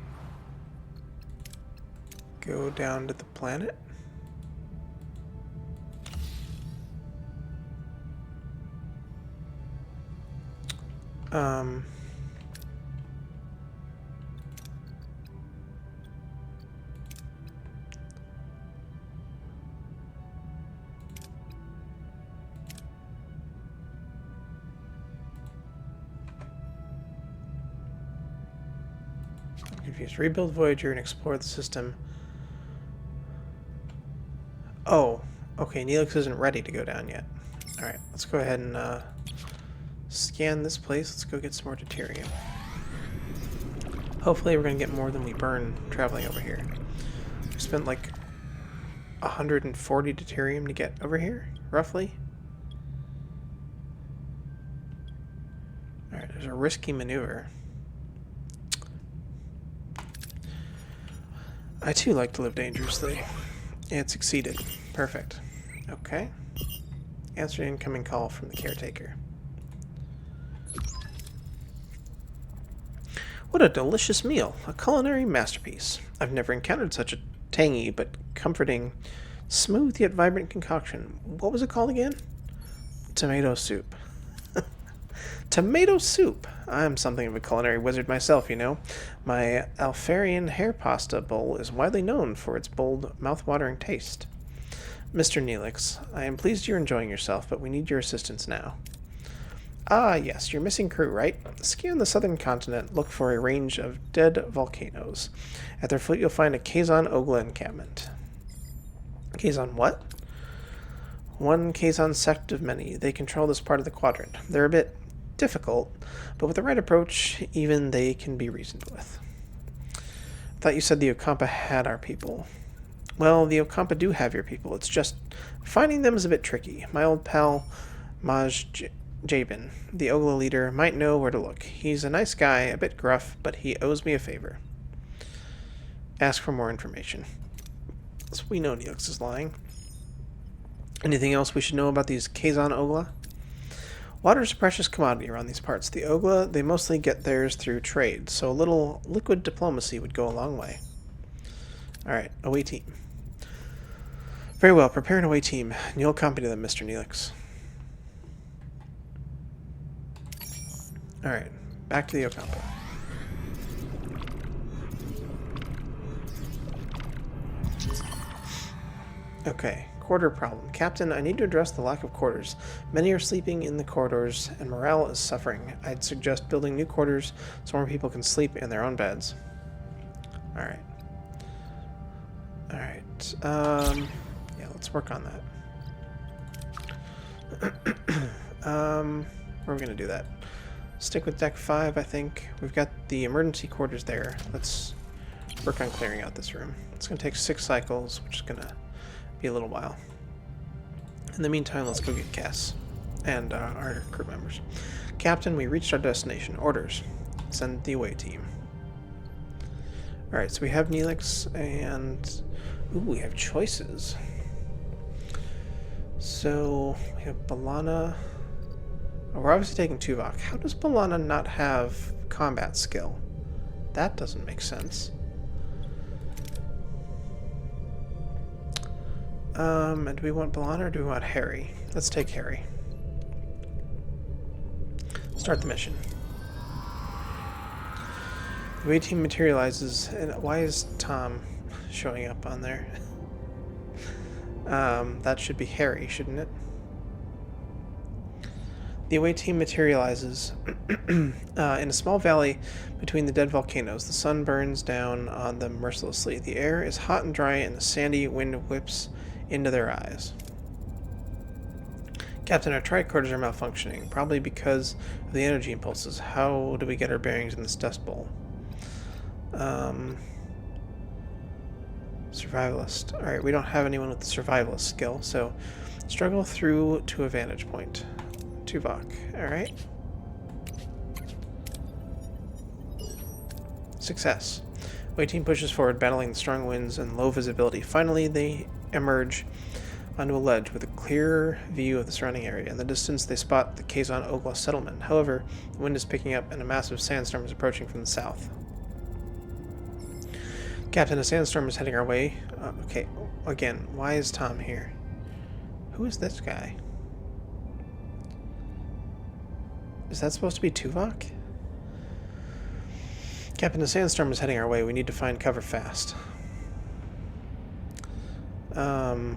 go down to the planet? confused. Rebuild Voyager and explore the system. Oh, okay, Neelix isn't ready to go down yet. Alright, let's go ahead and scan this place. Let's go get some more deuterium. Hopefully we're going to get more than we burn traveling over here. We spent like 140 deuterium to get over here, roughly. Alright, there's a risky maneuver. I too like to live dangerously. It succeeded. Perfect. Okay. Answer an incoming call from the caretaker. What a delicious meal. A culinary masterpiece. I've never encountered such a tangy but comforting, smooth yet vibrant concoction. What was it called again? Tomato soup. Tomato soup! I'm something of a culinary wizard myself, you know. My Alfarian hair pasta bowl is widely known for its bold, mouth-watering taste. Mr. Neelix, I am pleased you're enjoying yourself, but we need your assistance now. Ah, yes, your missing crew, right? Scan the southern continent, look for a range of dead volcanoes. At their foot, you'll find a Kazon Ogla encampment. Kazon what? One Kazon sect of many. They control this part of the quadrant. They're a bit difficult, but with the right approach, even they can be reasoned with. I thought you said the Okampa had our people. Well, the Okampa do have your people. It's just finding them is a bit tricky. My old pal, Maj Jabin, the Ogla leader, might know where to look. He's a nice guy, a bit gruff, but he owes me a favor. Ask for more information. So we know Neelix is lying. Anything else we should know about these Kazon Ogla? Water is a precious commodity around these parts. The Ogla, they mostly get theirs through trade, so a little liquid diplomacy would go a long way. Alright, away team. Very well, prepare an away team, and you'll accompany them, Mr. Neelix. Alright, back to the Okampa. Okay, quarter problem. Captain, I need to address the lack of quarters. Many are sleeping in the corridors, and morale is suffering. I'd suggest building new quarters so more people can sleep in their own beds. Alright. Alright, yeah, let's work on that. Where are we going to do that? Stick with deck 5, I think. We've got the emergency quarters there. Let's work on clearing out this room. It's going to take 6 cycles, which is going to be a little while. In the meantime, let's go get Cass and our crew members. Captain, we reached our destination. Orders. Send the away team. Alright, so we have Neelix and... Ooh, we have choices. So, we have B'Elanna. Oh, we're obviously taking Tuvok. How does B'Elanna not have combat skill? That doesn't make sense. And do we want B'Elanna or do we want Harry? Let's take Harry. Start the mission. The away team materializes, and why is Tom showing up on there? That should be Harry, shouldn't it? The away team materializes in a small valley between the dead volcanoes. The sun burns down on them mercilessly. The air is hot and dry, and the sandy wind whips into their eyes. Captain, our tricorders are malfunctioning, probably because of the energy impulses. How do we get our bearings in this dust bowl? Survivalist. Alright, we don't have anyone with the survivalist skill, so struggle through to a vantage point. Tuvok. Alright. Success. Away team pushes forward, battling the strong winds and low visibility. Finally, they emerge onto a ledge with a clearer view of the surrounding area. In the distance, they spot the Kazon Ogla settlement. However, the wind is picking up and a massive sandstorm is approaching from the south. Captain, a sandstorm is heading our way. Okay, again, why is Tom here? Who is this guy? Is that supposed to be Tuvok? Captain, a sandstorm is heading our way. We need to find cover fast.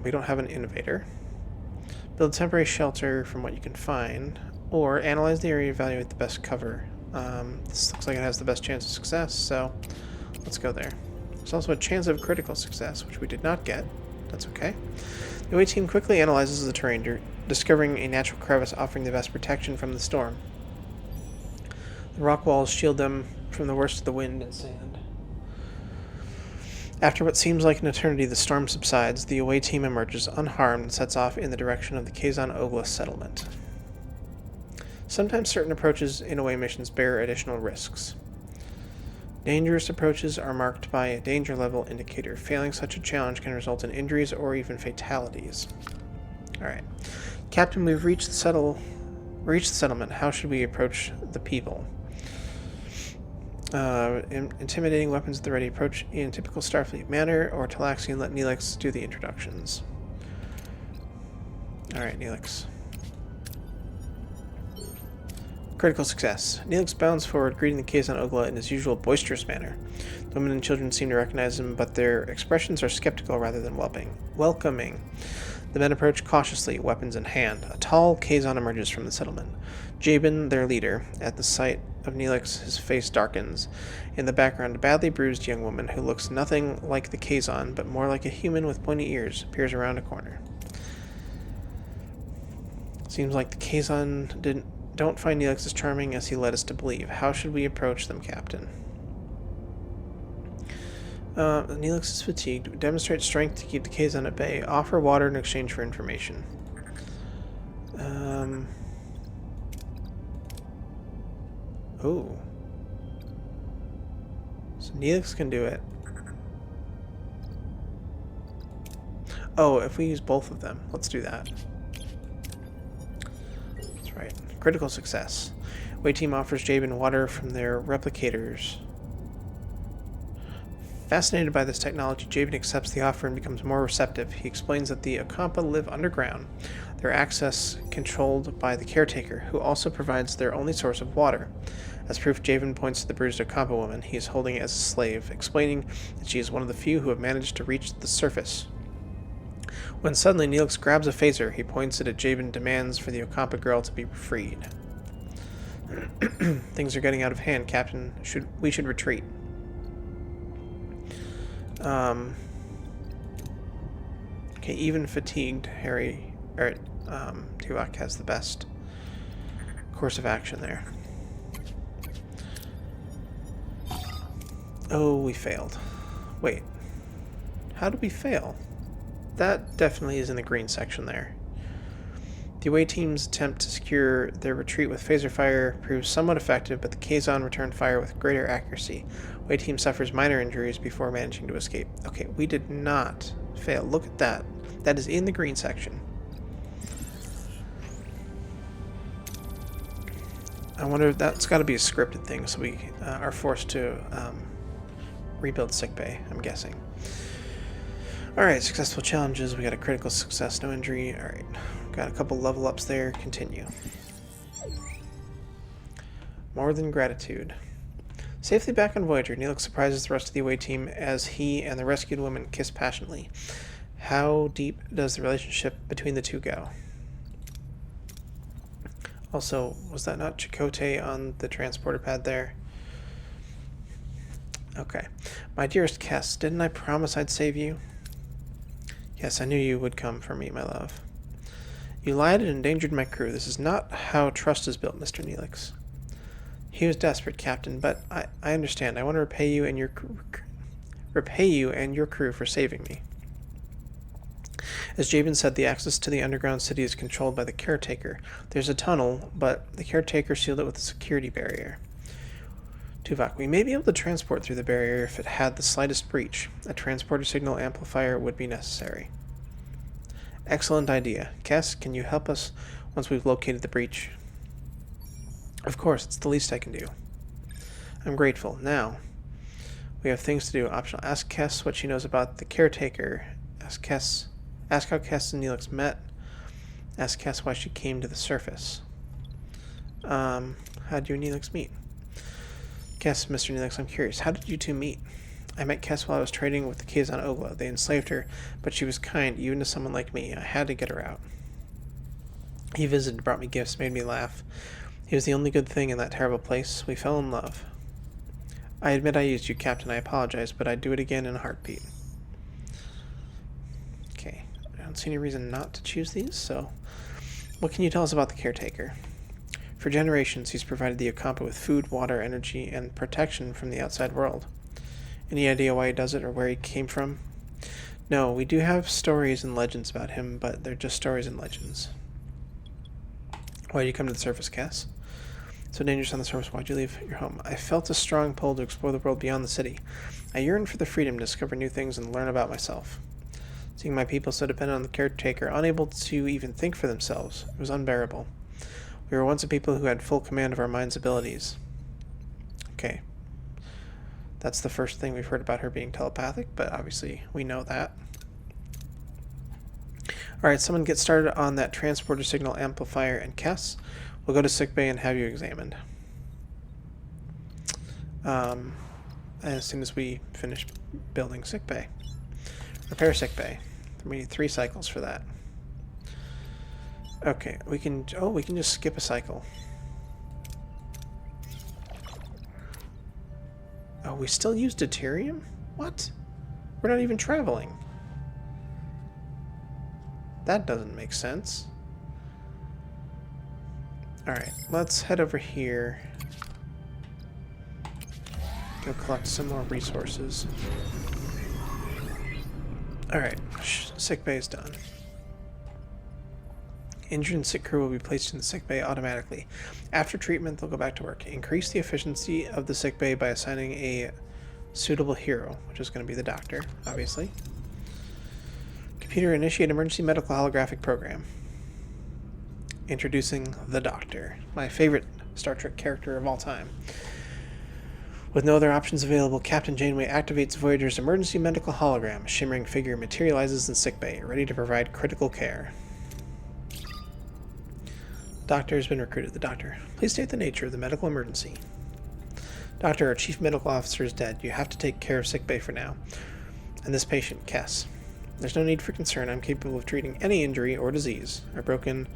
We don't have an innovator. Build a temporary shelter from what you can find, or analyze the area and evaluate the best cover. This looks like it has the best chance of success, so Let's go there. There's also a chance of critical success, which we did not get. That's okay. The away team quickly analyzes the terrain, discovering a natural crevice offering the best protection from the storm. The rock walls shield them from the worst of the wind and sand. After what seems like an eternity, the storm subsides. The away team emerges unharmed and sets off in the direction of the Kazon Ogla settlement. Sometimes certain approaches in away missions bear additional risks. Dangerous approaches are marked by a danger level indicator. Failing such a challenge can result in injuries or even fatalities. Alright. Captain, we've reached the settlement. How should we approach the people? Intimidating weapons at the ready. Approach in typical Starfleet manner, or Talaxi and let Neelix do the introductions. Alright, Neelix. Critical success. Neelix bounds forward, greeting the Kazon Ogla in his usual boisterous manner. The women and children seem to recognize him, but their expressions are skeptical rather than welcoming. The men approach cautiously, weapons in hand. A tall Kazon emerges from the settlement. Jabin, their leader, at the sight of Neelix, his face darkens. In the background, a badly bruised young woman who looks nothing like the Kazon, but more like a human with pointy ears, appears around a corner. Seems like the Kazon don't find Neelix as charming as he led us to believe. How should we approach them, Captain? Neelix is fatigued. Demonstrate strength to keep the Kazon at bay. Offer water in exchange for information. Oh. So Neelix can do it. Oh, if we use both of them. Let's do that. That's right. Critical success. Away team offers Jabin water from their replicators. Fascinated by this technology, Jabin accepts the offer and becomes more receptive. He explains that the Ocampa live underground, their access controlled by the caretaker, who also provides their only source of water. As proof, Jabin points to the bruised Ocampa woman he is holding as a slave, explaining that she is one of the few who have managed to reach the surface. When suddenly Neelix grabs a phaser, he points it at Jabin and demands for the Ocampa girl to be freed. Things are getting out of hand, Captain. We should retreat. Okay, even fatigued, Tuvok has the best course of action there. Oh, we failed. Wait. How did we fail? That definitely is in the green section there. The away team's attempt to secure their retreat with phaser fire proves somewhat effective, but the Kazon returned fire with greater accuracy. Away team suffers minor injuries before managing to escape. Okay, we did not fail. Look at that. That is in the green section. I wonder if that's got to be a scripted thing, so we are forced to rebuild sickbay, I'm guessing. Alright, successful challenges. We got a critical success, no injury. Alright, got a couple level ups there. Continue. More than gratitude. Safely back on Voyager, Neelix surprises the rest of the away team as he and the rescued woman kiss passionately. How deep does the relationship between the two go? Also, was that not Chakotay on the transporter pad there? Okay. My dearest Kess, didn't I promise I'd save you? Yes, I knew you would come for me, my love. You lied and endangered my crew. This is not how trust is built, Mr. Neelix. He was desperate, Captain, but I understand. I want to repay you and your crew for saving me. As Jabin said, the access to the underground city is controlled by the caretaker. There's a tunnel, but the caretaker sealed it with a security barrier. Tuvok, we may be able to transport through the barrier if it had the slightest breach. A transporter signal amplifier would be necessary. Excellent idea. Kess, can you help us once we've located the breach? Of course, it's the least I can do. I'm grateful. Now, we have things to do. Optional. Ask Kess what she knows about the caretaker. Ask how Kess and Neelix met. Ask Kess why she came to the surface. How'd you and Neelix meet? Kess, Mr. Neelix, I'm curious. How did you two meet? I met Kess while I was trading with the Kazon Ogla. They enslaved her, but she was kind, even to someone like me. I had to get her out. He visited, brought me gifts, made me laugh. He was the only good thing in that terrible place. We fell in love. I admit I used you, Captain. I apologize, but I'd do it again in a heartbeat. Okay. I don't see any reason not to choose these, so... What can you tell us about the caretaker? For generations, he's provided the Okampa with food, water, energy, and protection from the outside world. Any idea why he does it or where he came from? No, we do have stories and legends about him, but they're just stories and legends. Why did you come to the surface, Cass? So dangerous on the surface, why'd you leave your home? I felt a strong pull to explore the world beyond the city. I yearned for the freedom to discover new things and learn about myself. Seeing my people so dependent on the caretaker, unable to even think for themselves, it was unbearable. We were once a people who had full command of our mind's abilities. Okay. That's the first thing we've heard about her being telepathic, but obviously we know that. Alright, someone get started on that transporter signal amplifier and Cass. We'll go to sickbay and have you examined. As soon as we finish building sickbay. Repair sickbay. We need 3 cycles for that. Okay, we can just skip a cycle. Oh, we still use deuterium? What? We're not even traveling. That doesn't make sense. Alright, let's head over here. Go collect some more resources. Alright, sickbay is done. Injured and sick crew will be placed in the sickbay automatically. After treatment, they'll go back to work. Increase the efficiency of the sickbay by assigning a suitable hero, which is going to be the doctor, obviously. Computer, initiate emergency medical holographic program. Introducing the Doctor, my favorite Star Trek character of all time. With no other options available, Captain Janeway activates Voyager's emergency medical hologram. A shimmering figure materializes in sickbay, ready to provide critical care. Doctor has been recruited. The Doctor. Please state the nature of the medical emergency. Doctor, our chief medical officer is dead. You have to take care of sickbay for now. And this patient, Cass. There's no need for concern. I'm capable of treating any injury or disease. A broken...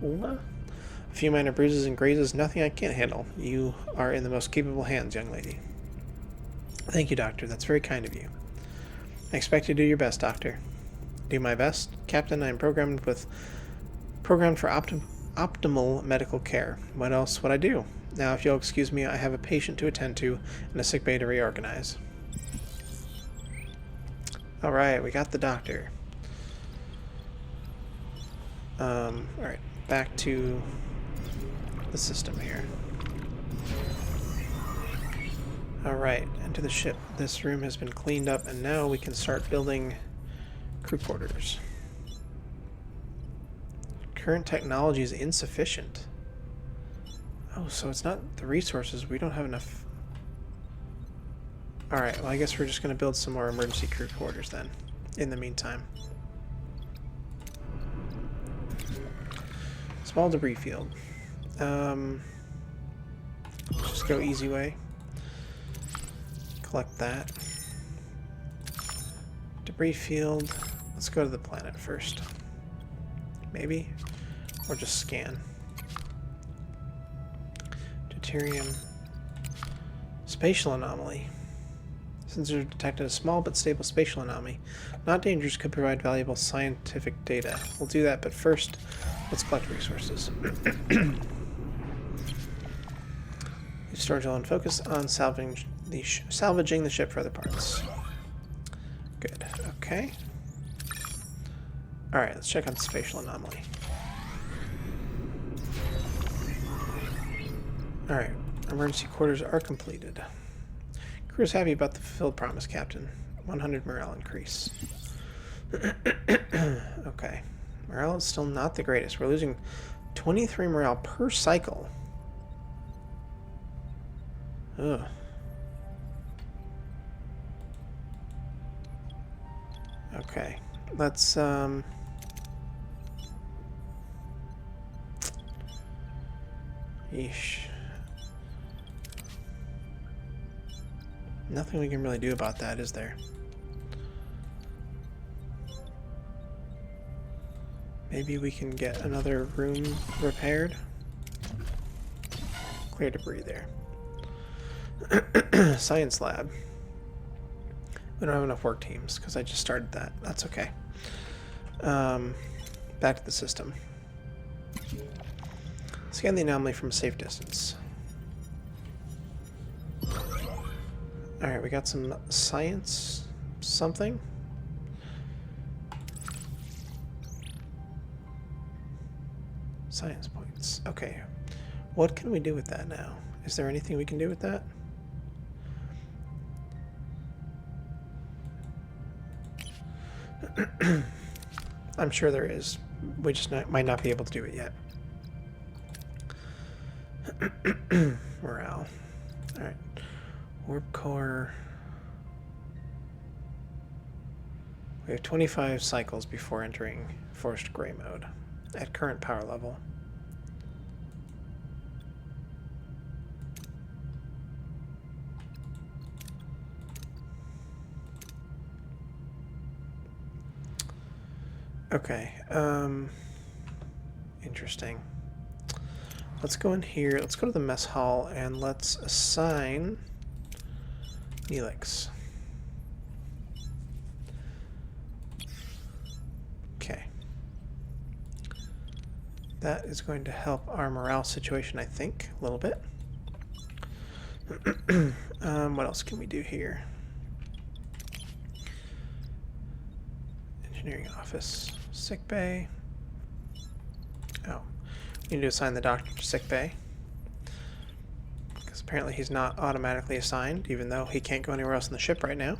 A few minor bruises and grazes, nothing I can't handle. You are in the most capable hands, young lady. Thank you, Doctor. That's very kind of you. I expect you to do your best, Doctor. Do my best? Captain, I am programmed for optimal medical care. What else would I do? Now, if you'll excuse me, I have a patient to attend to and a sickbay to reorganize. Alright, we got the Doctor. Alright, back to the system here. Alright, into the ship. This room has been cleaned up, and now we can start building crew quarters. Current technology is insufficient. Oh, so it's not the resources. We don't have enough. Alright, well I guess we're just going to build some more emergency crew quarters then, in the meantime. Small debris field. Just go easy way. Collect that. Debris field. Let's go to the planet first. Maybe? Or just scan. Deuterium. Spatial anomaly. Sensor detected a small but stable spatial anomaly. Not dangerous, could provide valuable scientific data. We'll do that, but first, let's collect resources. Storage all and focus on salvaging the ship for other parts. Good. Okay. Alright, let's check on spatial anomaly. Alright, emergency quarters are completed. Crew is happy about the fulfilled promise, Captain. 100 morale increase. Okay. Morale is still not the greatest. We're losing 23 morale per cycle. Ugh. Okay. Let's, Yeesh. Nothing we can really do about that, is there? Maybe we can get another room repaired? Clear debris there. Science lab. We don't have enough work teams because I just started that. That's okay. Back to the system. Scan the anomaly from a safe distance. Alright, we got some science something. Science points. Okay. What can we do with that now? Is there anything we can do with that? I'm sure there is. We just might not be able to do it yet. Morale. Alright. Warp core. We have 25 cycles before entering forced gray mode at current power level. Okay, interesting. Let's go in here, let's go to the mess hall, and let's assign Neelix. Okay. That is going to help our morale situation, I think, a little bit. What else can we do here? Engineering office. Sick bay. Oh. We need to assign the doctor to sick bay. Because apparently he's not automatically assigned, even though he can't go anywhere else in the ship right now.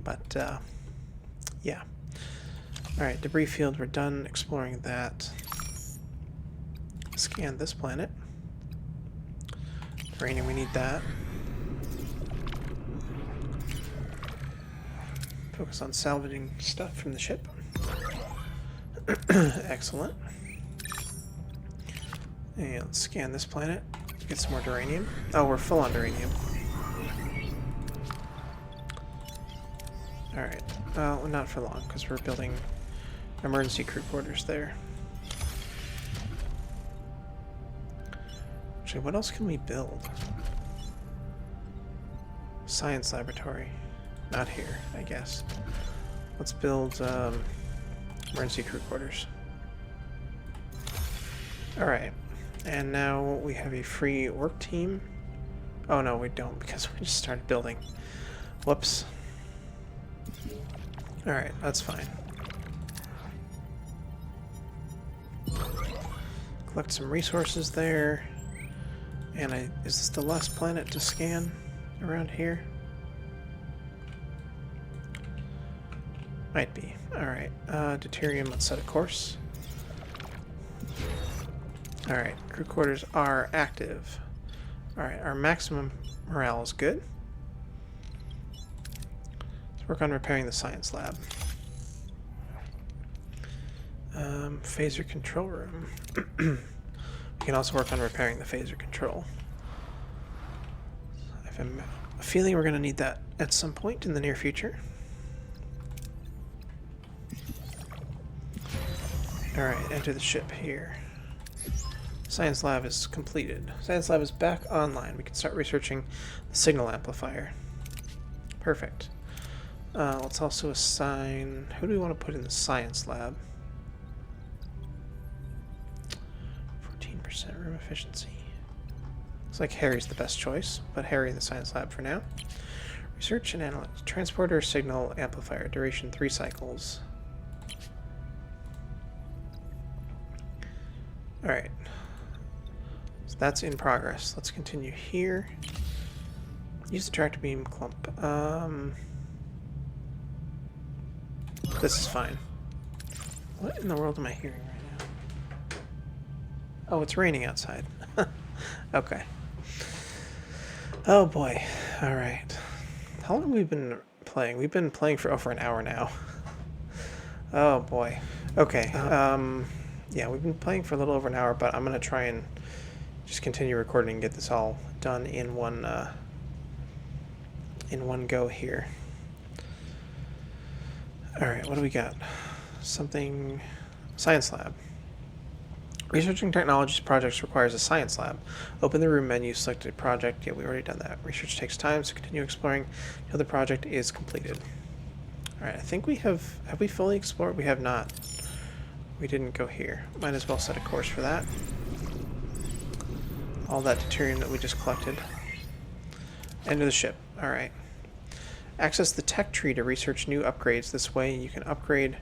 But, yeah. Alright, debris field, we're done exploring that. Scan this planet. Uranium, we need that. Focus on salvaging stuff from the ship. Excellent. And let's scan this planet. Get some more uranium. Oh, we're full on uranium. Alright. Well, not for long, because we're building emergency crew quarters there. Actually, what else can we build? Science laboratory. Not here, I guess. Let's build emergency crew quarters. Alright. And now we have a free work team. Oh no, we don't, because we just started building. Whoops. Alright, that's fine. Collect some resources there. And is this the last planet to scan around here? Might be. Alright, deuterium, let's set a course. Alright, crew quarters are active. Alright, our maximum morale is good. Let's work on repairing the science lab. Phaser control room. We can also work on repairing the phaser control. I have a feeling we're going to need that at some point in the near future. Alright, enter the ship here. Science lab is completed. Science lab is back online. We can start researching the signal amplifier. Perfect. Let's also assign... Who do we want to put in the science lab? 14% room efficiency. Looks like Harry's the best choice. Put Harry in the science lab for now. Research and analyze. Transporter signal amplifier. Duration 3 cycles. Alright. So that's in progress. Let's continue here. Use the tractor beam clump. This is fine. What in the world am I hearing right now? Oh, it's raining outside. Okay. Oh boy. Alright. How long have we been playing? We've been playing for over an hour now. Oh boy. Okay. Yeah, we've been playing for a little over an hour, but I'm going to try and just continue recording and get this all done in one go here. Alright, what do we got? Something... Science lab. Researching technologies projects requires a science lab. Open the room menu, select a project. Yeah, we already done that. Research takes time, so continue exploring until the project is completed. Alright, I think we have we fully explored? We have not. We didn't go here. Might as well set a course for that. All that deuterium that we just collected. Enter the ship. Alright. Access the tech tree to research new upgrades. This way you can upgrade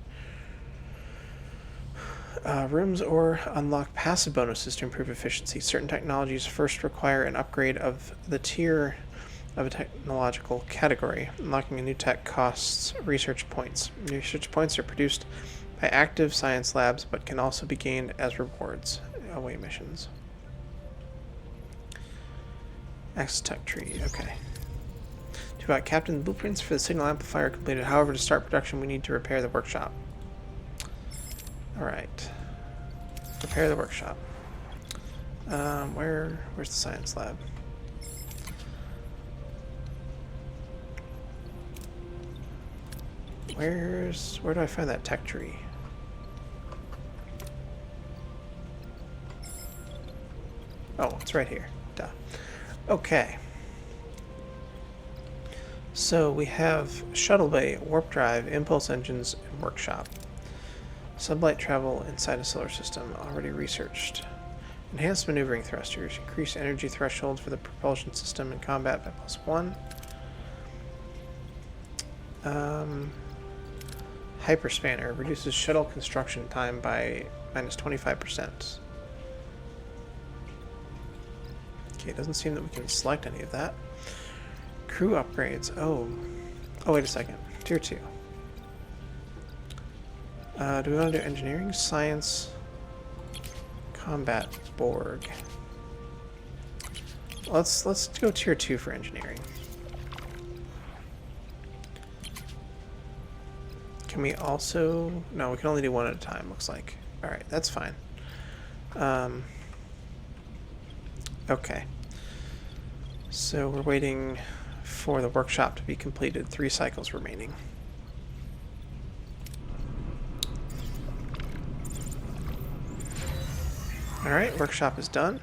rooms or unlock passive bonuses to improve efficiency. Certain technologies first require an upgrade of the tier of a technological category. Unlocking a new tech costs research points. Research points are produced by active science labs, but can also be gained as rewards. Away missions. Access tech tree. Okay. To about Captain, the blueprints for the signal amplifier are completed. However, to start production, we need to repair the workshop. Alright. Repair the workshop. Where's the science lab? Where do I find that tech tree? Oh, it's right here. Duh. Okay. So we have shuttle bay, warp drive, impulse engines, and workshop. Sublight travel inside a solar system, already researched. Enhanced maneuvering thrusters, increase energy thresholds for the propulsion system in combat by +1. Hyperspanner reduces shuttle construction time by -25%. Okay, it doesn't seem that we can select any of that. Crew upgrades. Oh, wait a second. Tier 2. Do we want to do engineering, science, combat, Borg? Let's go tier 2 for engineering. Can we also... No, we can only do one at a time, looks like. Alright, that's fine. Okay. So we're waiting for the workshop to be completed. 3 cycles remaining. Alright, workshop is done.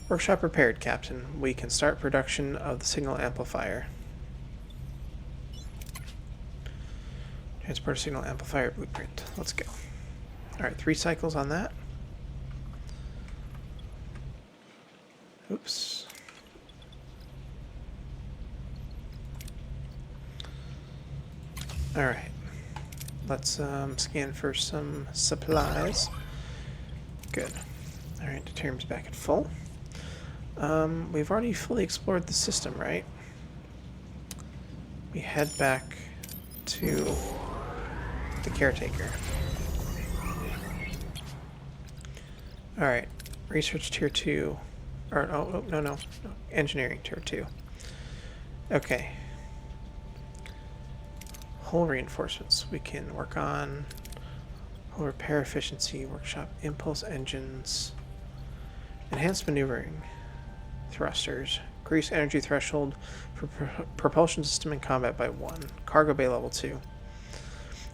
Workshop repaired, Captain. We can start production of the signal amplifier. Transport a signal amplifier blueprint. Let's go. Alright, 3 cycles on that. Oops. Alright. Let's scan for some supplies. Good. Alright, deuterium's back at full. We've already fully explored the system, right? We head back to the caretaker. Alright, research tier 2. Or, no. Engineering tier 2. Okay. Hull reinforcements. We can work on hull repair efficiency, workshop impulse engines, enhanced maneuvering thrusters, increase energy threshold for propulsion system in combat by 1, cargo bay level 2,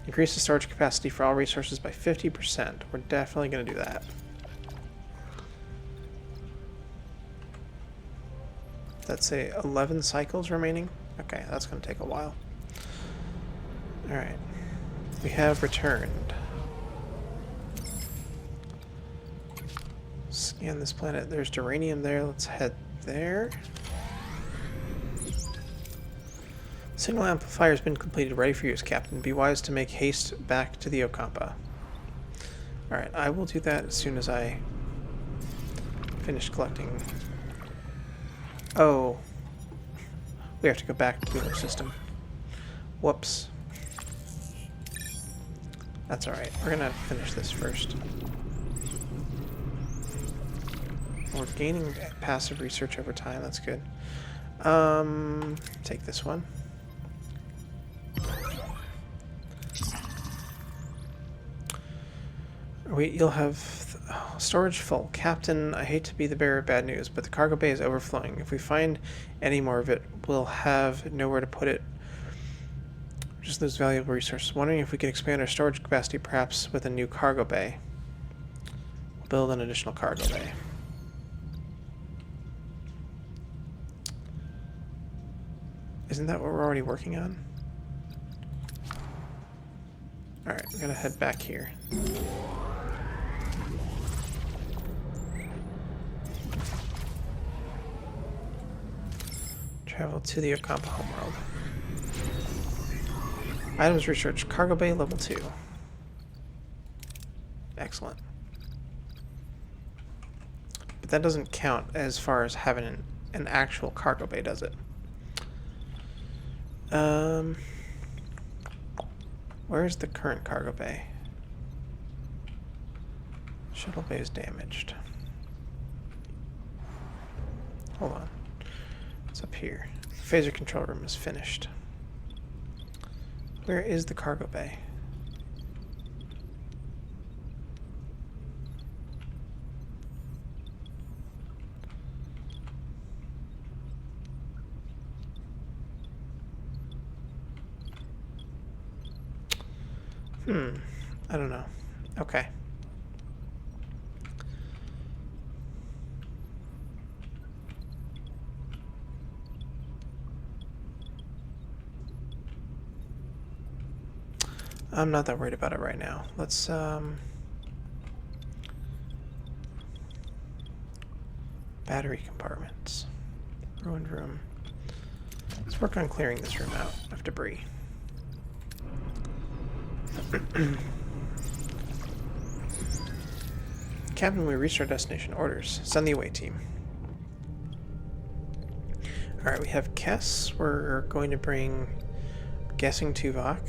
increase the storage capacity for all resources by 50%. We're definitely going to do that. Let's say 11 cycles remaining. Okay, that's going to take a while. Alright, we have returned. Scan this planet. There's uranium there. Let's head there. Signal amplifier has been completed. Ready for use, Captain. Be wise to make haste back to the Okampa. Alright, I will do that as soon as I finish collecting. Oh. We have to go back to the other system. Whoops. That's alright. We're gonna finish this first. We're gaining passive research over time. That's good. Take this one. You'll have storage full. Captain, I hate to be the bearer of bad news, but the cargo bay is overflowing. If we find any more of it, we'll have nowhere to put it. Just lose valuable resources. Wondering if we could expand our storage capacity, perhaps with a new cargo bay. We'll build an additional cargo bay. Isn't that what we're already working on? Alright, I'm gonna head back here. Travel to the Ocampa homeworld. Items research. Cargo bay level 2. Excellent. But that doesn't count as far as having an actual cargo bay, does it? Where's the current cargo bay? Shuttle bay is damaged. Hold on. It's up here. Phaser control room is finished. Where is the cargo bay? I don't know. Okay. I'm not that worried about it right now. Let's, battery compartments. Ruined room. Let's work on clearing this room out of debris. Captain, we reached our destination. Orders. Send the away team. Alright, we have Kess. We're going to bring, I'm guessing, Tuvok.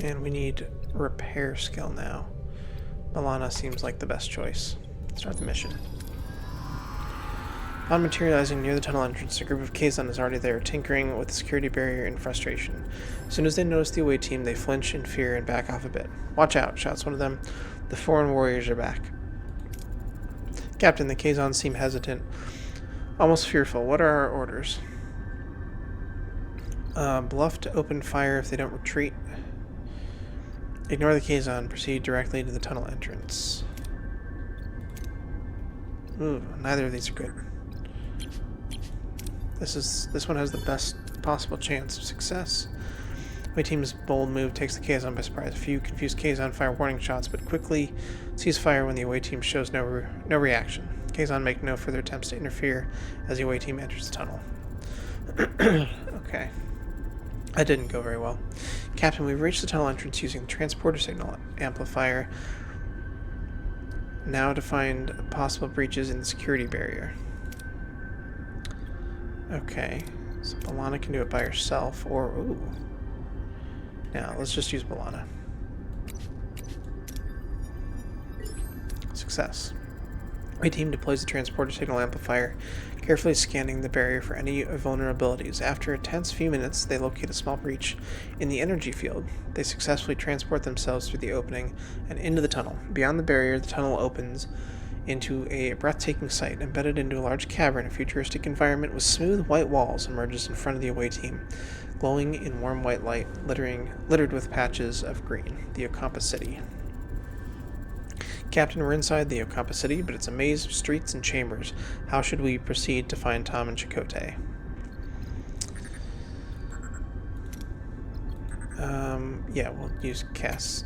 And we need repair skill now. Milana seems like the best choice. Start the mission. Upon materializing near the tunnel entrance, a group of Kazon is already there, tinkering with the security barrier in frustration. As soon as they notice the away team, they flinch in fear and back off a bit. Watch out, shouts one of them. The foreign warriors are back. Captain, the Kazon seem hesitant, almost fearful. What are our orders? Bluff to open fire if they don't retreat. Ignore the Kazon. Proceed directly to the tunnel entrance. Ooh, neither of these are good. This one has the best possible chance of success. My team's bold move takes the Kazon by surprise. A few confused Kazon fire warning shots, but quickly cease fire when the away team shows no reaction. Kazon make no further attempts to interfere as the away team enters the tunnel. Okay. That didn't go very well. Captain, we've reached the tunnel entrance using the transporter signal amplifier. Now to find possible breaches in the security barrier. Okay. So Balana can do it by herself, or... Ooh. Now, let's just use Balana. Success. My team deploys the transporter signal amplifier, carefully scanning the barrier for any vulnerabilities. After a tense few minutes, they locate a small breach in the energy field. They successfully transport themselves through the opening and into the tunnel. Beyond the barrier, the tunnel opens into a breathtaking sight. Embedded into a large cavern, a futuristic environment with smooth white walls emerges in front of the away team, glowing in warm white light, littered with patches of green. The Ocampa City. Captain, we're inside the Ocampa City, but it's a maze of streets and chambers. How should we proceed to find Tom and Chakotay? Yeah, we'll use Cass.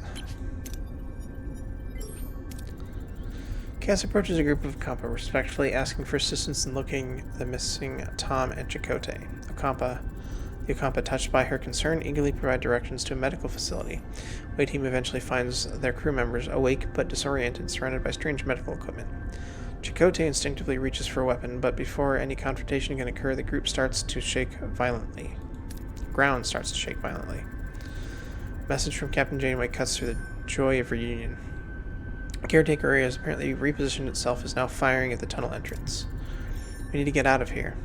Cass approaches a group of Ocampa, respectfully asking for assistance in locating the missing Tom and Chakotay. The Ocampa, touched by her concern, eagerly provide directions to a medical facility. Away team eventually finds their crew members awake but disoriented, surrounded by strange medical equipment. Chakotay instinctively reaches for a weapon, but before any confrontation can occur, the group starts to shake violently. Ground starts to shake violently. Message from Captain Janeway cuts through the joy of reunion. Caretaker area has apparently repositioned itself, is now firing at the tunnel entrance. We need to get out of here.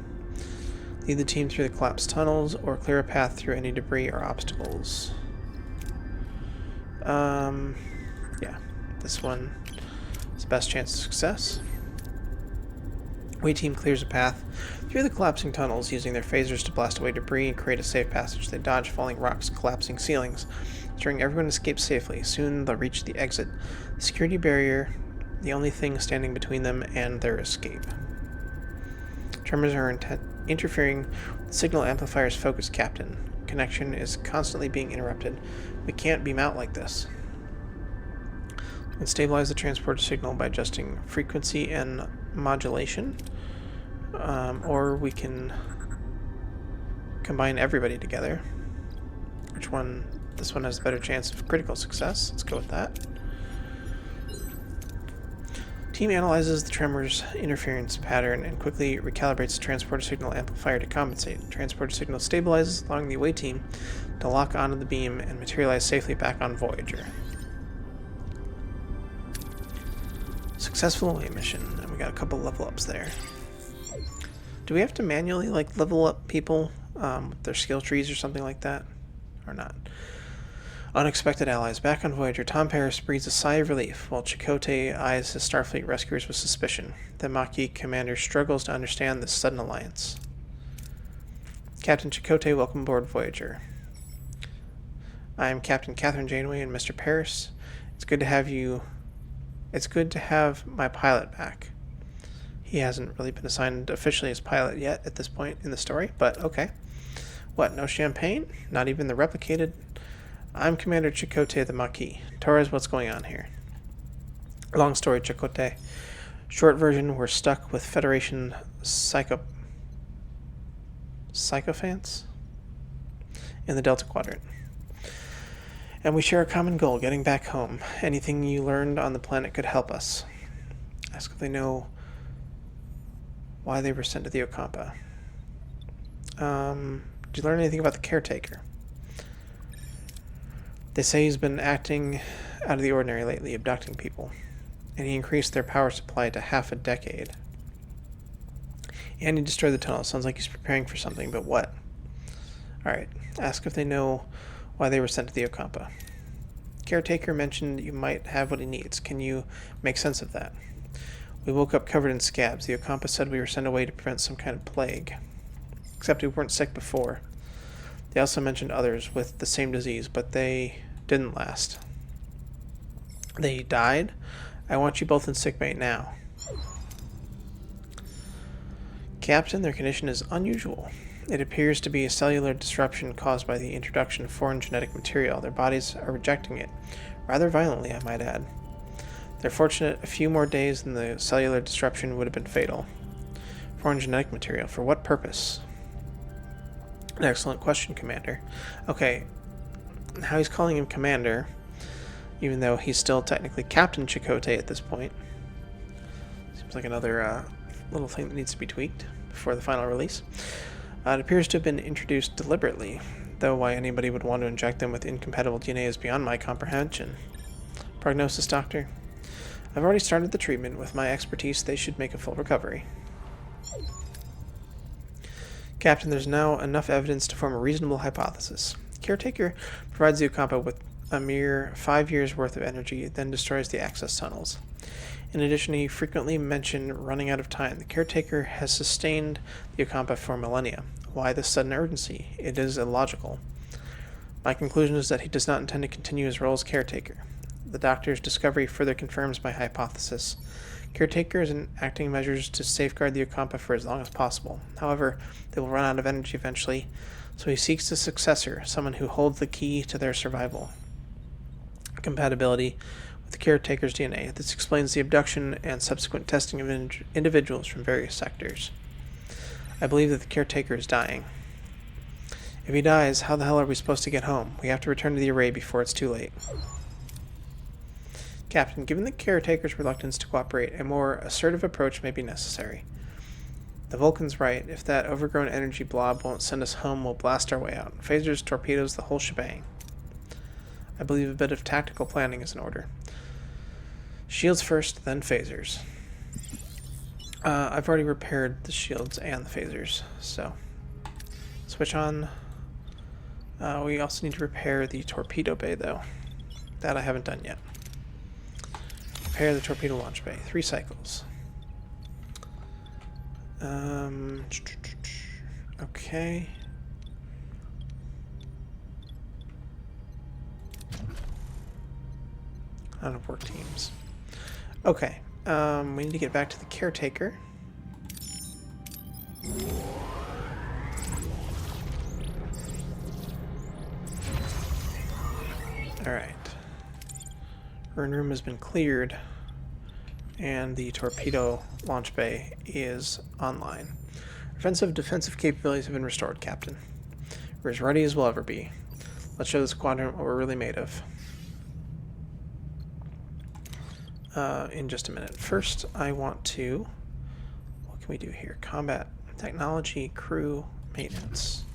Lead the team through the collapsed tunnels, or clear a path through any debris or obstacles. Yeah, this one is the best chance of success. Away team clears a path through the collapsing tunnels, using their phasers to blast away debris and create a safe passage. They dodge falling rocks, collapsing ceilings, ensuring everyone escapes safely. Soon they'll reach the exit. The security barrier, the only thing standing between them and their escape. Tremors are interfering with the signal amplifier's focus, Captain. Connection is constantly being interrupted. We can't beam out like this. We can stabilize the transporter signal by adjusting frequency and modulation, or we can combine everybody together. Which one? This one has a better chance of critical success. Let's go with that. Team analyzes the tremors interference pattern and quickly recalibrates the transporter signal amplifier to compensate. Transporter signal stabilizes, allowing the away team to lock onto the beam and materialize safely back on Voyager. Successful away mission, and we got a couple level ups there. Do we have to manually level up people with their skill trees or something like that, or not? Unexpected allies. Back on Voyager, Tom Paris breathes a sigh of relief, while Chakotay eyes his Starfleet rescuers with suspicion. The Maquis commander struggles to understand this sudden alliance. Captain Chakotay, welcome aboard Voyager. I am Captain Catherine Janeway and Mr. Paris. It's good to have you. It's good to have my pilot back. He hasn't really been assigned officially as pilot yet at this point in the story, but okay. What, no champagne? Not even the replicated... I'm Commander Chakotay of the Maquis. Torres, what's going on here? Long story, Chakotay. Short version, we're stuck with Federation sycophants in the Delta Quadrant. And we share a common goal, getting back home. Anything you learned on the planet could help us. Ask if they know why they were sent to the Ocampa. Did you learn anything about the caretaker? They say he's been acting out of the ordinary lately, abducting people. And he increased their power supply to half a decade. And he destroyed the tunnel. Sounds like he's preparing for something, but what? Alright, ask if they know why they were sent to the Ocampa. Caretaker mentioned you might have what he needs. Can you make sense of that? We woke up covered in scabs. The Ocampa said we were sent away to prevent some kind of plague. Except we weren't sick before. They also mentioned others with the same disease, but they didn't last. They died? I want you both in sickbay now. Captain, their condition is unusual. It appears to be a cellular disruption caused by the introduction of foreign genetic material. Their bodies are rejecting it, rather violently, I might add. They're fortunate a few more days and the cellular disruption would have been fatal. Foreign genetic material, for what purpose? An excellent question, Commander. Okay, how he's calling him Commander, even though he's still technically Captain Chakotay at this point. Seems like another little thing that needs to be tweaked before the final release. It appears to have been introduced deliberately, though why anybody would want to inject them with incompatible DNA is beyond my comprehension. Prognosis, Doctor? I've already started the treatment. With my expertise, they should make a full recovery. Captain, there's now enough evidence to form a reasonable hypothesis. Caretaker provides the Ocampa with a mere 5 years' worth of energy, then destroys the access tunnels. In addition, he frequently mentioned running out of time. The Caretaker has sustained the Ocampa for millennia. Why this sudden urgency? It is illogical. My conclusion is that he does not intend to continue his role as Caretaker. The Doctor's discovery further confirms my hypothesis. Caretaker is enacting measures to safeguard the Ocampa for as long as possible. However, they will run out of energy eventually, so he seeks a successor, someone who holds the key to their survival. Compatibility with the Caretaker's DNA. This explains the abduction and subsequent testing of individuals from various sectors. I believe that the Caretaker is dying. If he dies, how the hell are we supposed to get home? We have to return to the array before it's too late. Captain, given the Caretaker's reluctance to cooperate, a more assertive approach may be necessary. The Vulcan's right. If that overgrown energy blob won't send us home, we'll blast our way out. Phasers, torpedoes, the whole shebang. I believe a bit of tactical planning is in order. Shields first, then phasers. I've already repaired the shields and the phasers, so switch on. We also need to repair the torpedo bay, though. That I haven't done yet. Repair the torpedo launch bay. 3 cycles. Okay. Out of work teams. Okay. We need to get back to the caretaker. Alright. Burn room has been cleared. And the torpedo launch bay is online. Offensive defensive capabilities have been restored, Captain. We're as ready as we'll ever be. Let's show the squadron what we're really made of. In just a minute. First, I want to... What can we do here? Combat, technology, crew, maintenance.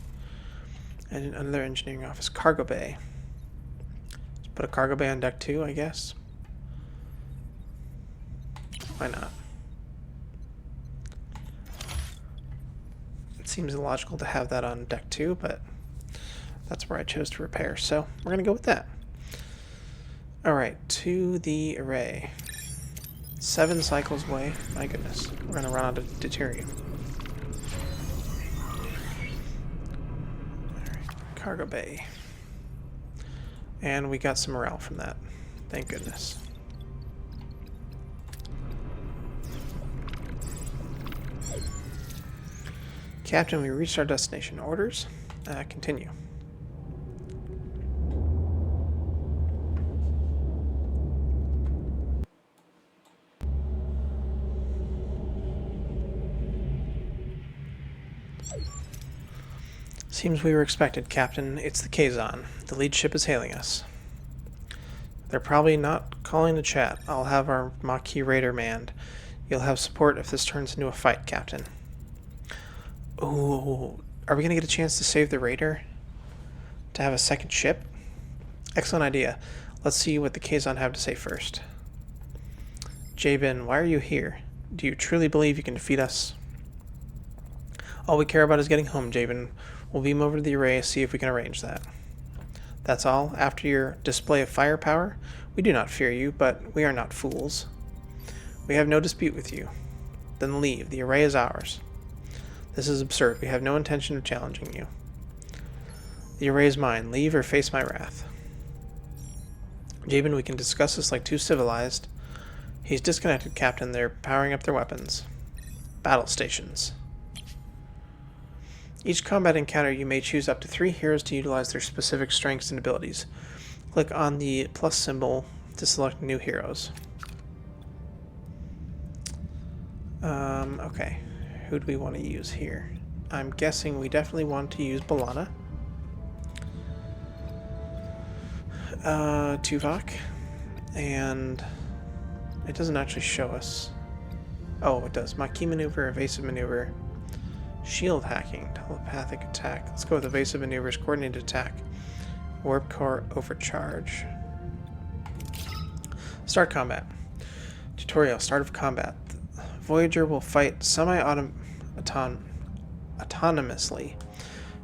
And another engineering office. Cargo bay. Let's put a cargo bay on deck 2, I guess. Why not? It seems illogical to have that on deck 2, but that's where I chose to repair, so we're going to go with that. Alright, to the array. 7 cycles away. My goodness. We're going to run out of deuterium. Alright, cargo bay. And we got some morale from that. Thank goodness. Captain, we reached our destination. Orders? Continue. Seems we were expected, Captain. It's the Kazon. The lead ship is hailing us. They're probably not calling to chat. I'll have our Maquis Raider manned. You'll have support if this turns into a fight, Captain. Ooh, are we going to get a chance to save the Raider? To have a second ship? Excellent idea. Let's see what the Kazon have to say first. Jabin, why are you here? Do you truly believe you can defeat us? All we care about is getting home, Jabin. We'll beam over to the array, see if we can arrange that. That's all. After your display of firepower, we do not fear you, but we are not fools. We have no dispute with you. Then leave. The array is ours. This is absurd. We have no intention of challenging you. The array is mine. Leave or face my wrath. Jabin, we can discuss this like two civilized. He's disconnected, Captain. They're powering up their weapons. Battle stations. Each combat encounter, you may choose up to 3 heroes to utilize their specific strengths and abilities. Click on the plus symbol to select new heroes. Okay. Who do we want to use here? I'm guessing we definitely want to use B'Elanna. Tuvok. And it doesn't actually show us. Oh, it does. Maquis maneuver, evasive maneuver, shield hacking, telepathic attack. Let's go with evasive maneuvers, coordinated attack, warp core overcharge. Start combat. Tutorial, start of combat. Voyager will fight autonomously.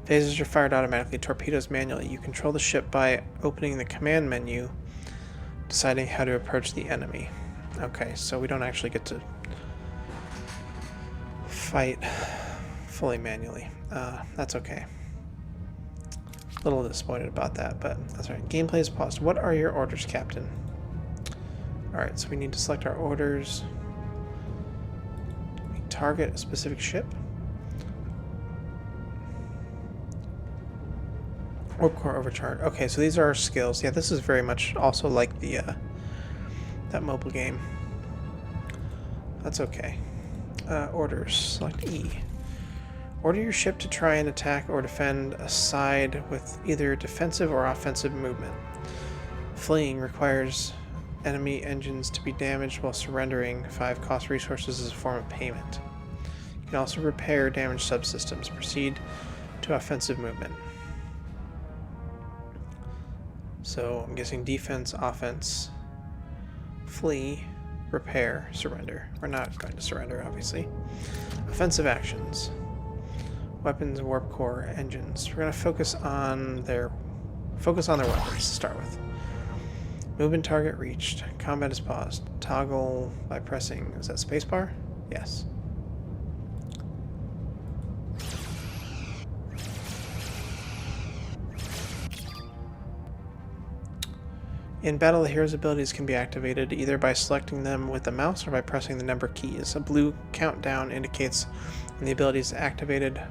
Phasers are fired automatically, torpedoes manually. You control the ship by opening the command menu, deciding how to approach the enemy. Okay, so we don't actually get to fight fully manually. That's okay. A little disappointed about that, but that's right. Gameplay is paused. What are your orders, Captain? Alright, so we need to select our orders. We target a specific ship. Warp core overcharge. Okay, so these are our skills. Yeah, this is very much also like the that mobile game. That's okay. Orders. Select E. Order your ship to try and attack or defend a side with either defensive or offensive movement. Fleeing requires enemy engines to be damaged while surrendering 5 cost resources as a form of payment. You can also repair damaged subsystems. Proceed to offensive movement. So I'm guessing defense, offense, flee, repair, surrender. We're not going to surrender, obviously. Offensive actions. Weapons, warp core, engines. We're going to focus on their weapons to start with. Movement target reached. Combat is paused. Toggle by pressing, is that spacebar? Yes. In battle, the hero's abilities can be activated either by selecting them with the mouse or by pressing the number keys. A blue countdown indicates when the ability is activated,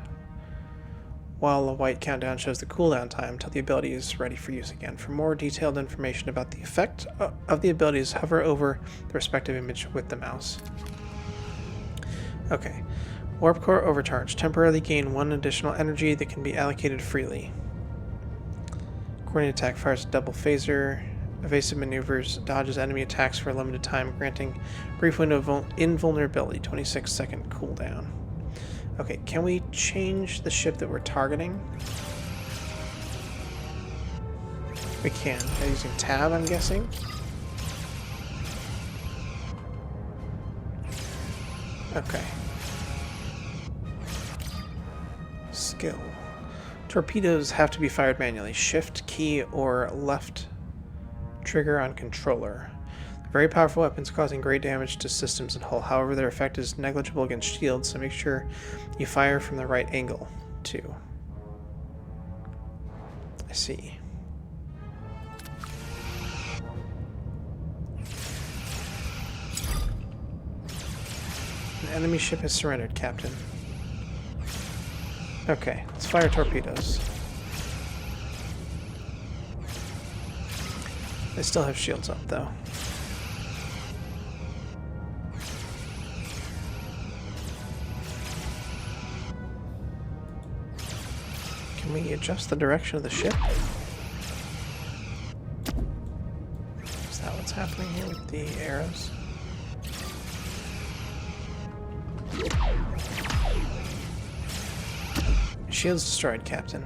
while a white countdown shows the cooldown time until the ability is ready for use again. For more detailed information about the effect of the abilities, hover over the respective image with the mouse. Okay. Warp Core Overcharge. Temporarily gain 1 additional energy that can be allocated freely. Coordinated attack fires a double phaser. Evasive maneuvers dodges enemy attacks for a limited time, granting brief window of invulnerability, 26-second cooldown. Okay, can we change the ship that we're targeting? We can. By using tab, I'm guessing. Okay. Skill. Torpedoes have to be fired manually. Shift key or left trigger on controller. Very powerful weapons causing great damage to systems and hull. However, their effect is negligible against shields, so make sure you fire from the right angle, too. I see. An enemy ship has surrendered, Captain. Okay, let's fire torpedoes. They still have shields up, though. Can we adjust the direction of the ship? Is that what's happening here with the arrows? Shields destroyed, Captain.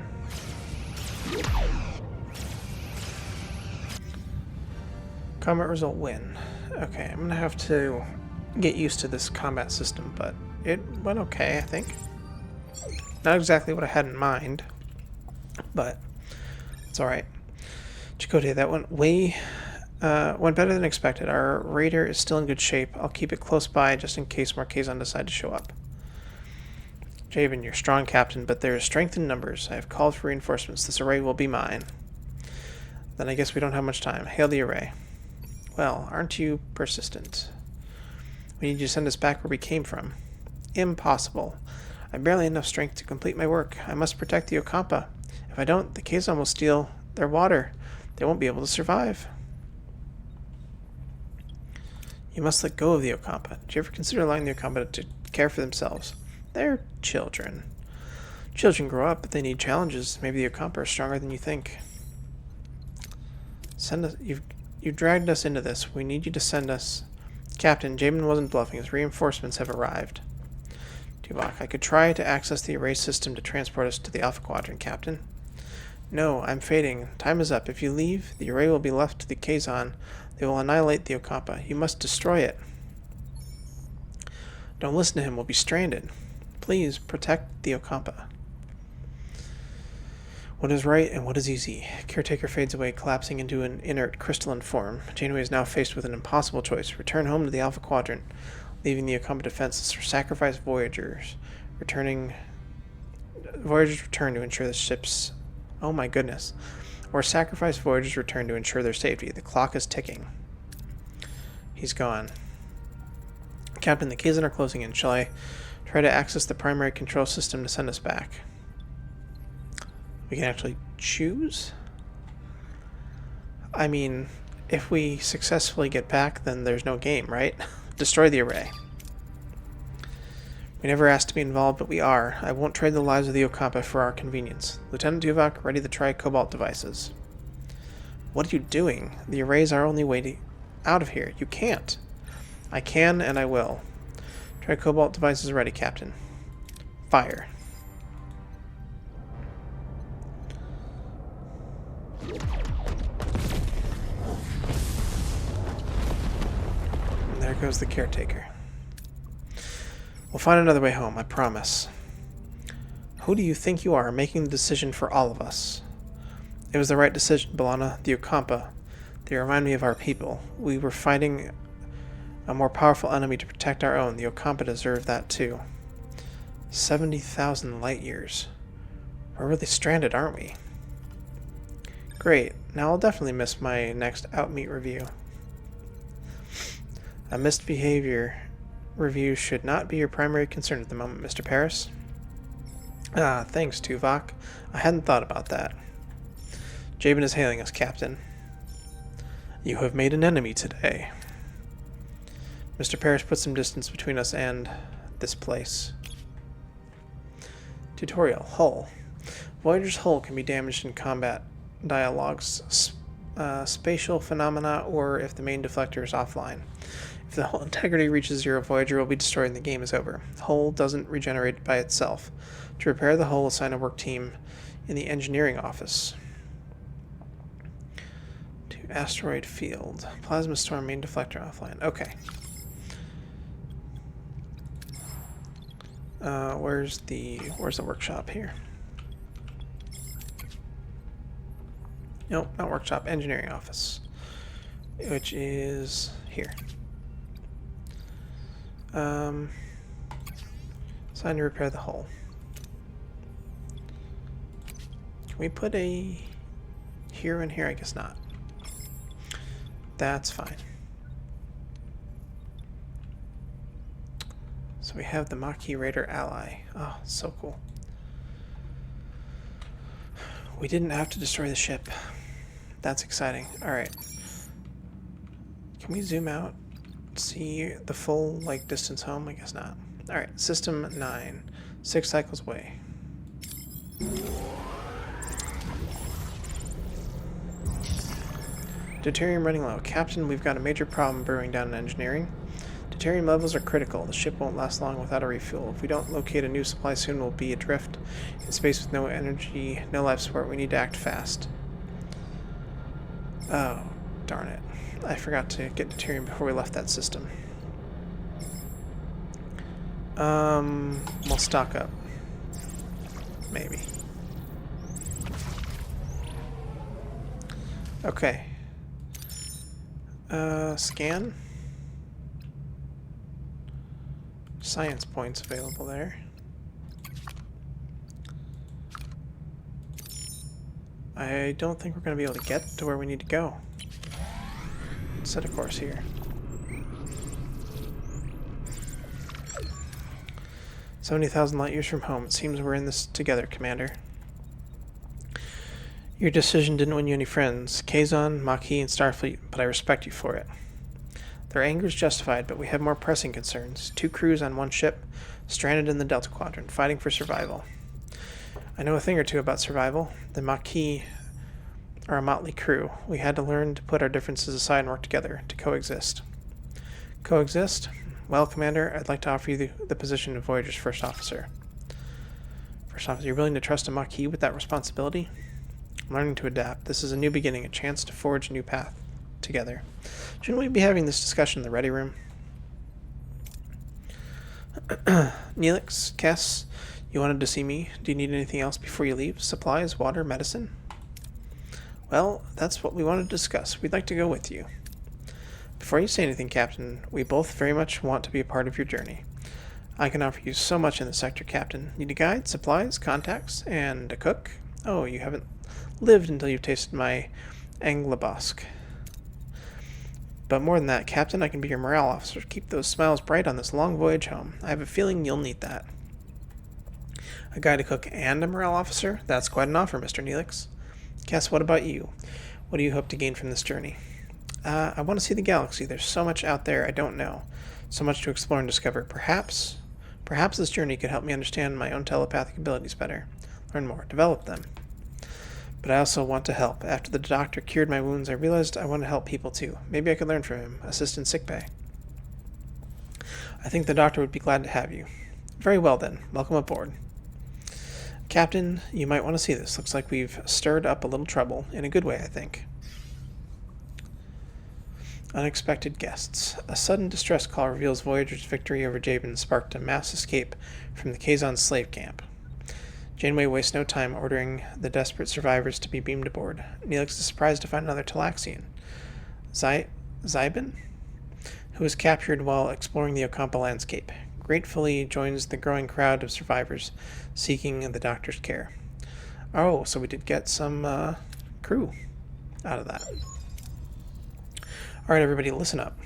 Combat result win. Okay, I'm gonna have to get used to this combat system, but it went okay, I think. Not exactly what I had in mind, but it's alright. Chakotay, that went better than expected. Our raider is still in good shape. I'll keep it close by just in case Marquezon decide to show up. Javen, you're strong, Captain, but there is strength in numbers. I have called for reinforcements. This array will be mine. Then I guess we don't have much time. Hail the array. Well, aren't you persistent? We need you to send us back where we came from. Impossible. I barely have enough strength to complete my work. I must protect the Ocampa. If I don't, the Kazon will steal their water. They won't be able to survive. You must let go of the Ocampa. Did you ever consider allowing the Ocampa to care for themselves? They're children. Children grow up, but they need challenges. Maybe the Ocampa are stronger than you think. Send us. You've dragged us into this. We need you to send us. Captain, Jamin wasn't bluffing. His reinforcements have arrived. Tuvok, I could try to access the array system to transport us to the Alpha Quadrant, Captain. No, I'm fading. Time is up. If you leave, the array will be left to the Kazon. They will annihilate the Ocampa. You must destroy it. Don't listen to him. We'll be stranded. Please protect the Ocampa. What is right and what is easy? Caretaker fades away, collapsing into an inert crystalline form. Janeway is now faced with an impossible choice. Return home to the Alpha Quadrant, leaving the Ocampa defenseless, or sacrifice Voyagers. Voyagers return to ensure the ship's... Oh my goodness. Or sacrifice Voyagers return to ensure their safety. The clock is ticking. He's gone. Captain, the Kazon are closing in. Shall I try to access the primary control system to send us back? We can actually choose? I mean, if we successfully get back, then there's no game, right? Destroy the array. We never asked to be involved, but we are. I won't trade the lives of the Ocampa for our convenience. Lieutenant Tuvok, ready to try cobalt devices. What are you doing? The array's our only way out of here. You can't. I can, and I will. Try cobalt devices ready, Captain. Fire. And there goes the caretaker. We'll find another way home, I promise. Who do you think you are, making the decision for all of us? It was the right decision, B'Elanna. The Ocampa. They remind me of our people. We were fighting a more powerful enemy to protect our own. The Ocampa deserve that too. 70,000 light years. We're really stranded, aren't we? Great. Now I'll definitely miss my next Outmeet review. A missed behavior review should not be your primary concern at the moment, Mr. Paris. Ah, thanks, Tuvok. I hadn't thought about that. Jabin is hailing us, Captain. You have made an enemy today. Mr. Paris put some distance between us and this place. Tutorial. Hull. Voyager's hull can be damaged in combat dialogues, spatial phenomena, or if the main deflector is offline. If the hull integrity reaches 0, Voyager will be destroyed and the game is over. The hull doesn't regenerate by itself. To repair the hull, assign a work team in the engineering office. To asteroid field. Plasma storm, main deflector offline. Okay. Where's the workshop here? Nope, not workshop. Engineering office, which is here. Assigned to repair the hull. Can we put a here and here? I guess not. That's fine. So we have the Maquis Raider ally. Oh, so cool. We didn't have to destroy the ship. That's exciting. Alright. Can we zoom out? See the full, distance home? I guess not. Alright, System 9. 6 cycles away. Deuterium running low. Captain, we've got a major problem brewing down in engineering. Deuterium levels are critical. The ship won't last long without a refuel. If we don't locate a new supply soon, we'll be adrift in space with no energy, no life support. We need to act fast. Oh, darn it. I forgot to get deuterium before we left that system. We'll stock up. Maybe. Okay. Scan. Science points available there. I don't think we're going to be able to get to where we need to go. Set a course here. "70,000 light years from home. It seems we're in this together, Commander. Your decision didn't win you any friends, Kazon, Maquis, and Starfleet, but I respect you for it. Their anger is justified, but we have more pressing concerns. 2 crews on 1 ship, stranded in the Delta Quadrant, fighting for survival. I know a thing or two about survival. The Maquis are a motley crew. We had to learn to put our differences aside and work together, to coexist." Coexist? Well, Commander, I'd like to offer you the position of Voyager's first officer. First officer, you're willing to trust a Maquis with that responsibility? I'm learning to adapt. This is a new beginning, a chance to forge a new path together. Shouldn't we be having this discussion in the ready room? Neelix, Kess, you wanted to see me. Do you need anything else before you leave? Supplies, water, medicine? Well, that's what we wanted to discuss. We'd like to go with you. Before you say anything, Captain, we both very much want to be a part of your journey. I can offer you so much in the sector, Captain. Need a guide, supplies, contacts, and a cook? Oh, you haven't lived until you've tasted my Anglabosk. But more than that, Captain, I can be your morale officer. Keep those smiles bright on this long voyage home. I have a feeling you'll need that. A guide, a cook, and a morale officer? That's quite an offer, Mr. Neelix. Cass, what about you? What do you hope to gain from this journey? I want to see the galaxy. There's so much out there I don't know. So much to explore and discover. Perhaps this journey could help me understand my own telepathic abilities better. Learn more. Develop them. But I also want to help. After the doctor cured my wounds, I realized I want to help people too. Maybe I could learn from him. Assist in sickbay. I think the doctor would be glad to have you. Very well then. Welcome aboard. Captain, you might want to see this. Looks like we've stirred up a little trouble. In a good way, I think. Unexpected guests. A sudden distress call reveals Voyager's victory over Jabin sparked a mass escape from the Kazon slave camp. Janeway wastes no time ordering the desperate survivors to be beamed aboard. Neelix is surprised to find another Talaxian, Zybin, who was captured while exploring the Ocampa landscape. Gratefully joins the growing crowd of survivors seeking the doctor's care. Oh, so we did get some crew. out of that. All right, everybody, listen up.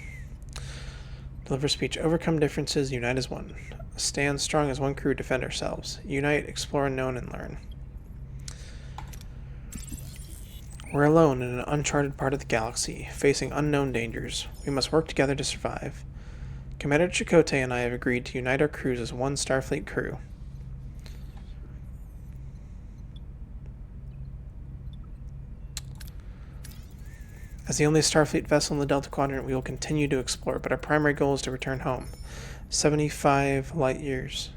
Deliver speech. Overcome differences, unite as one. Stand strong as one crew, defend ourselves. Unite, explore unknown, and learn. We're alone in an uncharted part of the galaxy, facing unknown dangers. We must work together to survive. Commander Chakotay and I have agreed to unite our crews as one Starfleet crew. As the only Starfleet vessel in the Delta Quadrant, we will continue to explore, but our primary goal is to return home. 75 light years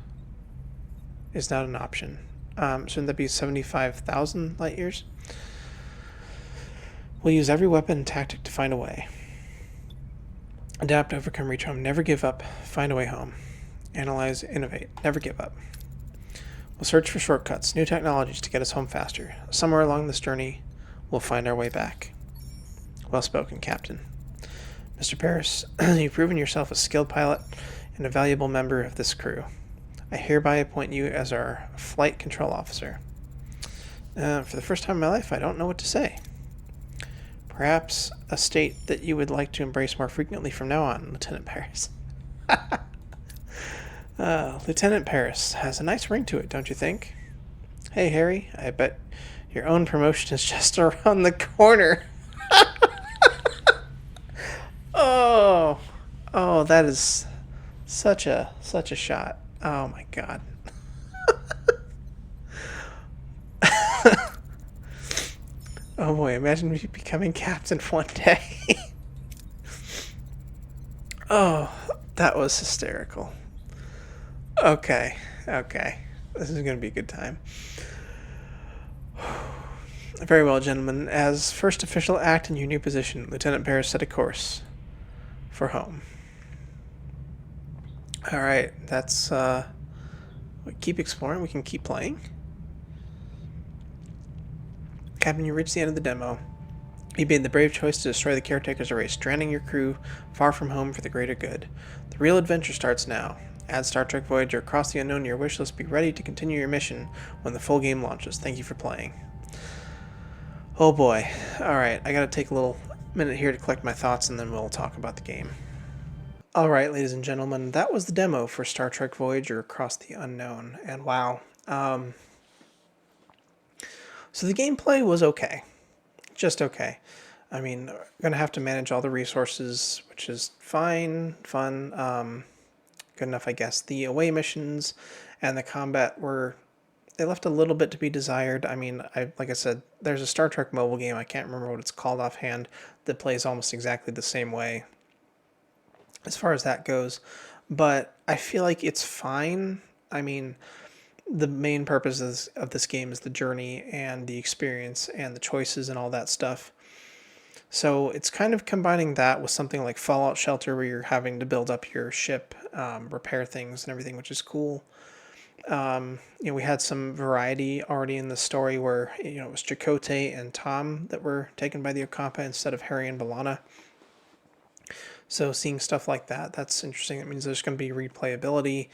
is not an option. Shouldn't that be 75,000 light years? We'll use every weapon and tactic to find a way. Adapt, overcome, reach home. Never give up. Find a way home. Analyze, innovate. Never give up. We'll search for shortcuts, new technologies to get us home faster. Somewhere along this journey, we'll find our way back. Well spoken, Captain. Mr. Paris, you've proven yourself a skilled pilot and a valuable member of this crew. I hereby appoint you as our flight control officer. For the first time in my life, I don't know what to say. Perhaps a state that you would like to embrace more frequently from now on, Lieutenant Paris. Lieutenant Paris has a nice ring to it, don't you think? Hey, Harry, I bet your own promotion is just around the corner. Oh, that is such a shot. Oh my God. Oh boy, imagine me becoming captain one day. Oh, that was hysterical. Okay. This is going to be a good time. Very well, gentlemen. As first official act in your new position, Lieutenant Paris set a course for home. Alright, that's, we keep exploring, we can keep playing. Captain, you reached the end of the demo. You made the brave choice to destroy the Caretaker's erase, stranding your crew far from home for the greater good. The real adventure starts now. Add Star Trek Voyager Across the Unknown to your wish list. Be ready to continue your mission when the full game launches. Thank you for playing. Oh boy. Alright, I gotta take a little minute here to collect my thoughts and then we'll talk about the game. Alright, ladies and gentlemen, that was the demo for Star Trek Voyager Across the Unknown. And wow. So the gameplay was okay. Just okay. I mean, we're going to have to manage all the resources, which is fine, fun, good enough, I guess. The away missions and the combat they left a little bit to be desired. I mean, like I said, there's a Star Trek mobile game, I can't remember what it's called offhand, that plays almost exactly the same way as far as that goes. But I feel like it's fine. I mean, the main purpose of this game is the journey and the experience and the choices and all that stuff. So it's kind of combining that with something like Fallout Shelter, where you're having to build up your ship, repair things and everything, which is cool. We had some variety already in the story where, it was Chakotay and Tom that were taken by the Ocampa instead of Harry and B'Elanna. So seeing stuff like that, that's interesting. It means there's going to be replayability,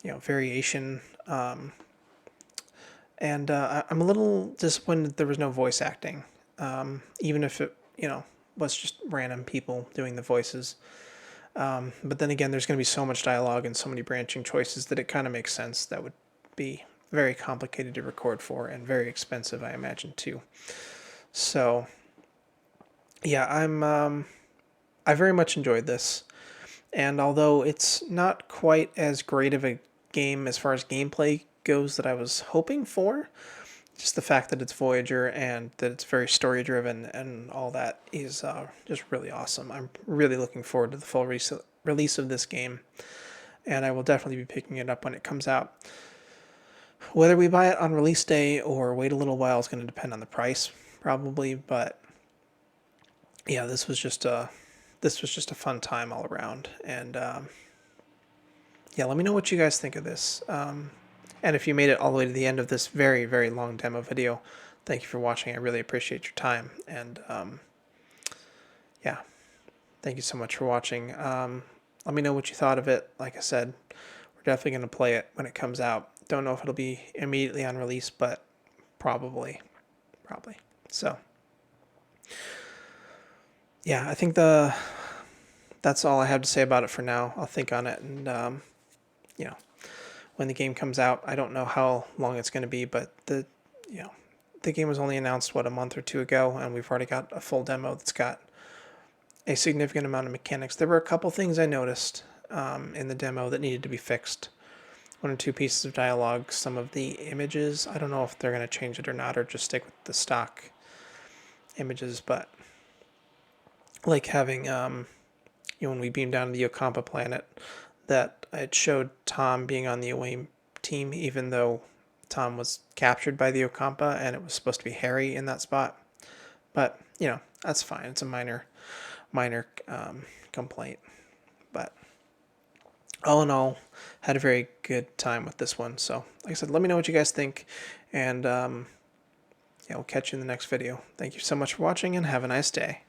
variation. I'm a little disappointed that there was no voice acting, even if it, was just random people doing the voices. But then again, there's going to be so much dialogue and so many branching choices that it kind of makes sense. That would be very complicated to record for and very expensive, I imagine, too. So, yeah, I very much enjoyed this. And although it's not quite as great of a game as far as gameplay goes that I was hoping for, just the fact that it's Voyager and that it's very story driven and all that is just really awesome. I'm really looking forward to the full release of this game, and I will definitely be picking it up when it comes out. Whether we buy it on release day or wait a little while is going to depend on the price, probably. But yeah, this was just a fun time all around, and yeah, let me know what you guys think of this. And if you made it all the way to the end of this very, very long demo video, thank you for watching. I really appreciate your time. And yeah, thank you so much for watching. Let me know what you thought of it. Like I said, we're definitely going to play it when it comes out. Don't know if it'll be immediately on release, but probably. So, yeah, I think that's all I have to say about it for now. I'll think on it, and you know, when the game comes out, I don't know how long it's going to be, but you know, the game was only announced a month or two ago, and we've already got a full demo that's got a significant amount of mechanics. There were a couple things I noticed in the demo that needed to be fixed. One or two pieces of dialogue, some of the images. I don't know if they're going to change it or not, or just stick with the stock images. But like having, when we beamed down to the Ocampa planet, that it showed Tom being on the away team, even though Tom was captured by the Ocampa, and it was supposed to be Harry in that spot. But that's fine. It's a minor complaint. But all in all, had a very good time with this one. So, like I said, let me know what you guys think, and we'll catch you in the next video. Thank you so much for watching, and have a nice day.